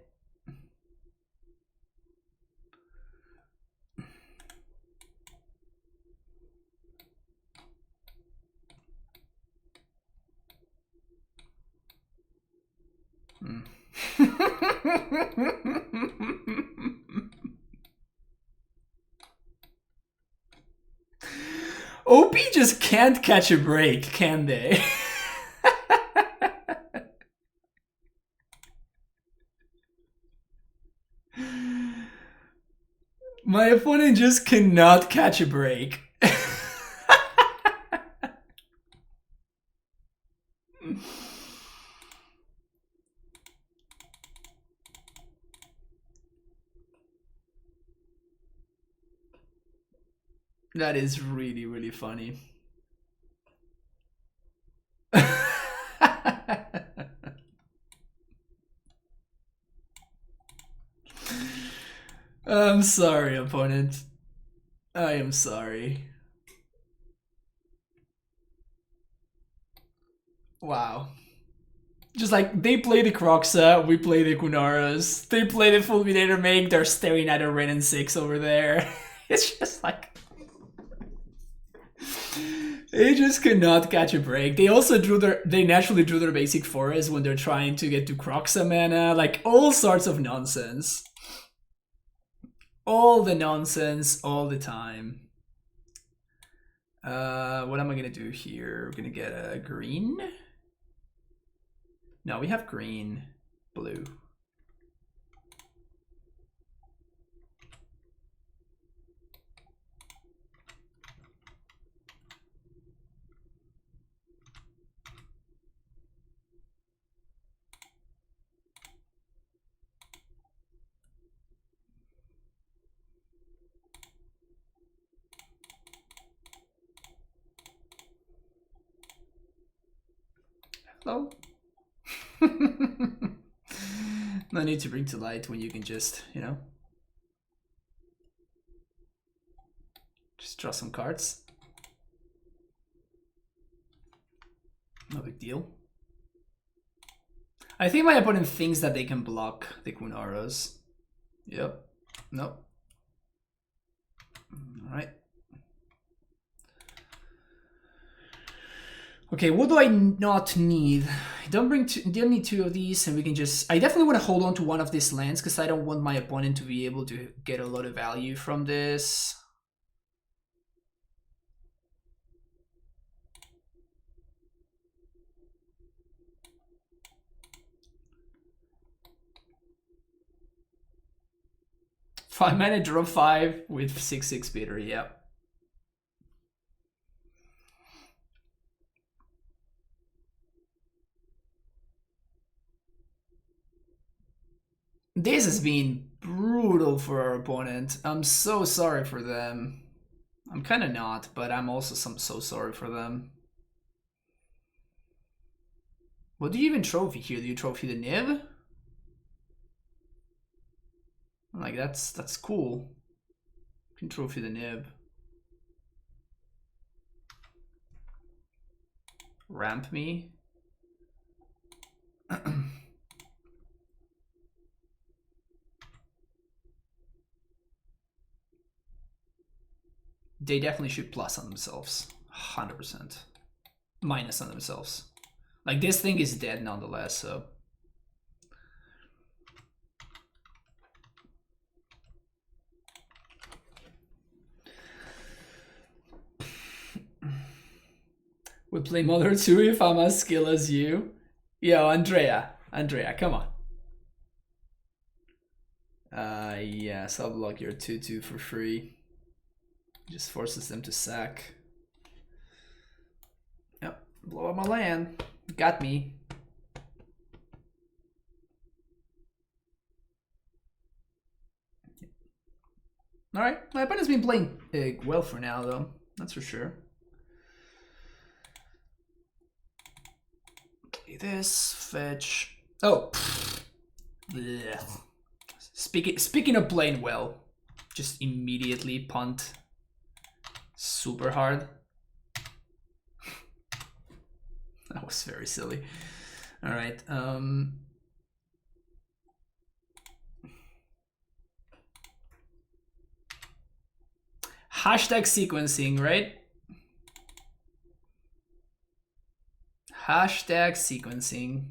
OP just can't catch a break, can they? My opponent just cannot catch a break. That is really, really funny. I'm sorry, opponent. I am sorry. Wow. Just like, they play the Croxa, we play the Kunaras. They play the Fulminator Make, they're staring at a Ren and 6 over there. It's just like... They just cannot catch a break. They also they naturally drew their basic forest when they're trying to get to Croxa mana. Like, all sorts of nonsense. All the nonsense, all the time. What am I gonna do here? We're gonna get a green. No, we have green, blue. Hello? No need to bring to light when you can just, you know, just draw some cards. No big deal. I think my opponent thinks that they can block the Kunaros. Yep. Nope. Alright. Okay, what do I not need? Don't need two of these, and we can just... I definitely want to hold on to one of these lands, because I don't want my opponent to be able to get a lot of value from this. Five mana, draw 5 with 6/6 bidder, yep. This has been brutal for our opponent. I'm so sorry for them. I'm kind of not, but I'm also so sorry for them. What do you even trophy here? Do you trophy the Niv? Like, that's cool. You can trophy the Nib. Ramp me. They definitely should plus on themselves. 100%. Minus on themselves. Like, this thing is dead nonetheless, so... Would play Mother 2 if I'm as skilled as you. Yo, Andrea, come on. Yeah, subblock your 2/2 for free. Just forces them to sack. Yep, blow up my land. Got me. Alright, my opponent's been playing well for now, though. That's for sure. Play this, fetch. Oh! Blech. Speaking of playing well, just immediately punt. Super hard. That was very silly. Alright, hashtag sequencing, right? Hashtag sequencing.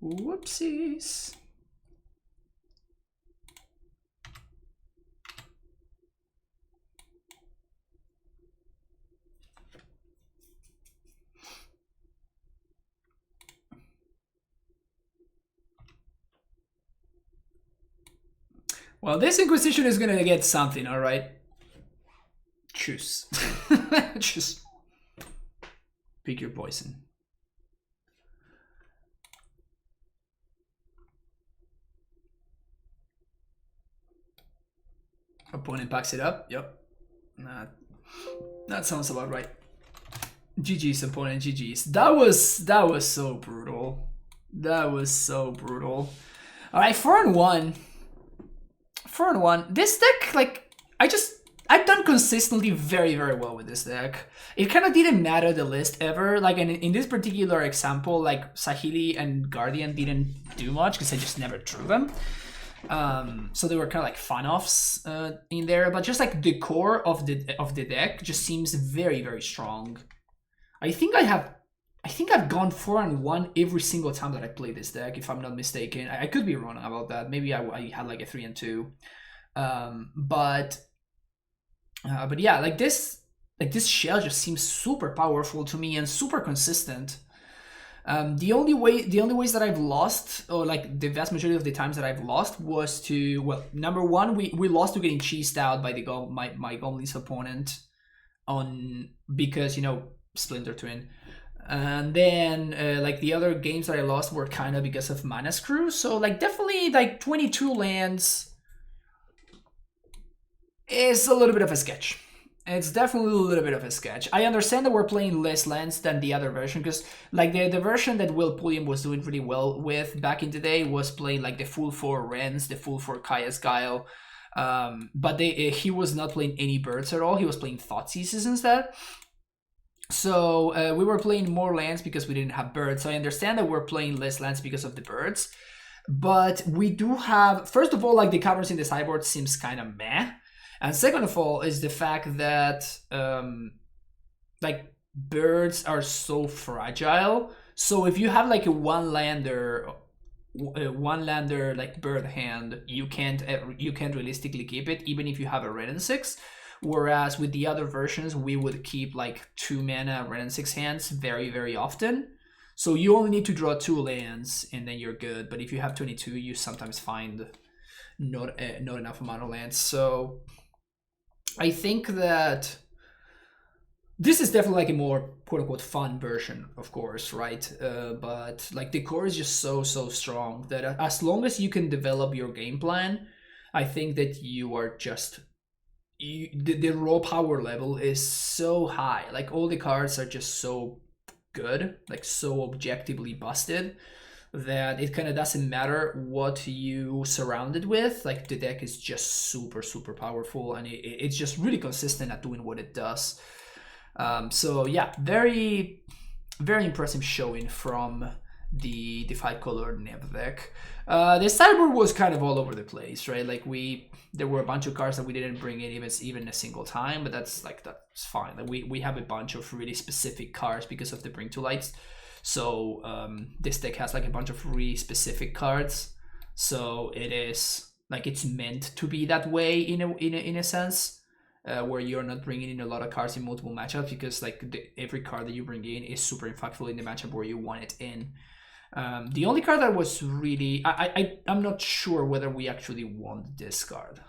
Whoopsies. Well, this Inquisition is gonna get something, alright? Choose. Just pick your poison. Opponent backs it up. Yep. That sounds about right. GG's, opponent, GG's. That was so brutal. That was so brutal. Alright, 4-1. 4-1. This deck, like, I've done consistently very, very well with this deck. It kind of didn't matter the list ever. Like, in this particular example, like, Saheeli and Guardian didn't do much because I just never drew them. So they were kind of like fun-offs in there. But just, like, the core of the deck just seems very, very strong. I think I've gone 4-1 every single time that I play this deck, if I'm not mistaken. I could be wrong about that. Maybe I had like a 3-2. But yeah, like this shell just seems super powerful to me and super consistent. The only ways that I've lost, or like the vast majority of the times that I've lost, was to, well, number one, we lost to getting cheesed out by my Goblins opponent because, you know, Splinter Twin. And then like the other games that I lost were kind of because of Mana Screw. So like definitely like 22 lands is a little bit of a sketch. It's definitely a little bit of a sketch. I understand that we're playing less lands than the other version, because like the version that Will Pulliam was doing really well with back in the day was playing like the full 4 Rens, the full 4 Kaya's Guile. But he was not playing any birds at all. He was playing Thoughtseize instead. So we were playing more lands because we didn't have birds. So I understand that we're playing less lands because of the birds. But we do have, first of all, like the counters in the sideboard seems kind of meh. And second of all is the fact that like birds are so fragile. So if you have like a one lander like bird hand, you can't realistically keep it, even if you have a red and 6. Whereas with the other versions, we would keep like 2 mana red and 6 hands very, very often. So you only need to draw 2 lands and then you're good. But if you have 22, you sometimes find not enough amount of lands. So I think that this is definitely like a more quote-unquote fun version, of course, right? But like the core is just so strong that as long as you can develop your game plan, I think that you are just... the raw power level is so high. Like all the cards are just so good, like so objectively busted, that it kind of doesn't matter what you surround it with. Like the deck is just super powerful, and it's just really consistent at doing what it does. So yeah, very impressive showing from the 5-color Nev deck. The sideboard was kind of all over the place, right? Like there were a bunch of cards that we didn't bring in even a single time, but that's fine. Like we have a bunch of really specific cards because of the Bring to Lights. So this deck has like a bunch of really specific cards. So it is like it's meant to be that way in a sense. where you're not bringing in a lot of cards in multiple matchups, because like every card that you bring in is super impactful in the matchup where you want it in. The only card that was really, I'm not sure whether we actually want this card.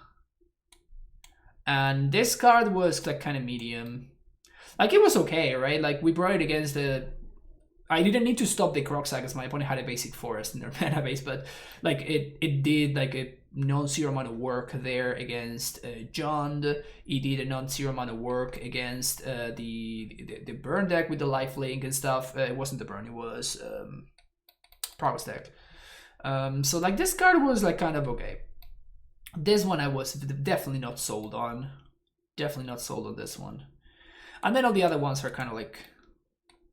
And this card was like kind of medium. Like it was okay, right? Like we brought it against the, I didn't need to stop the Kroxak as my opponent had a basic forest in their mana base, but like it did like a non-zero amount of work there against Jund. It did a non-zero amount of work against the burn deck with the lifelink and stuff. It wasn't the burn, it was Prowess deck. So like this card was like kind of okay. This one I was definitely not sold on. Definitely not sold on this one. And then all the other ones are kind of like,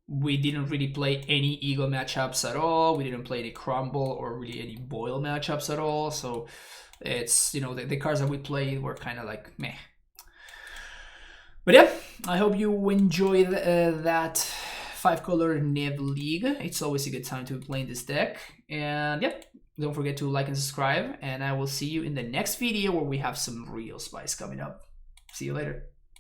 we didn't really play any Eagle matchups at all. We didn't play any Crumble or really any Boil matchups at all. So it's, you know, the cards that we played were kind of like meh. But yeah, I hope you enjoyed that 5-color Nev League. It's always a good time to be playing this deck. And yeah, don't forget to like and subscribe. And I will see you in the next video where we have some real spice coming up. See you later.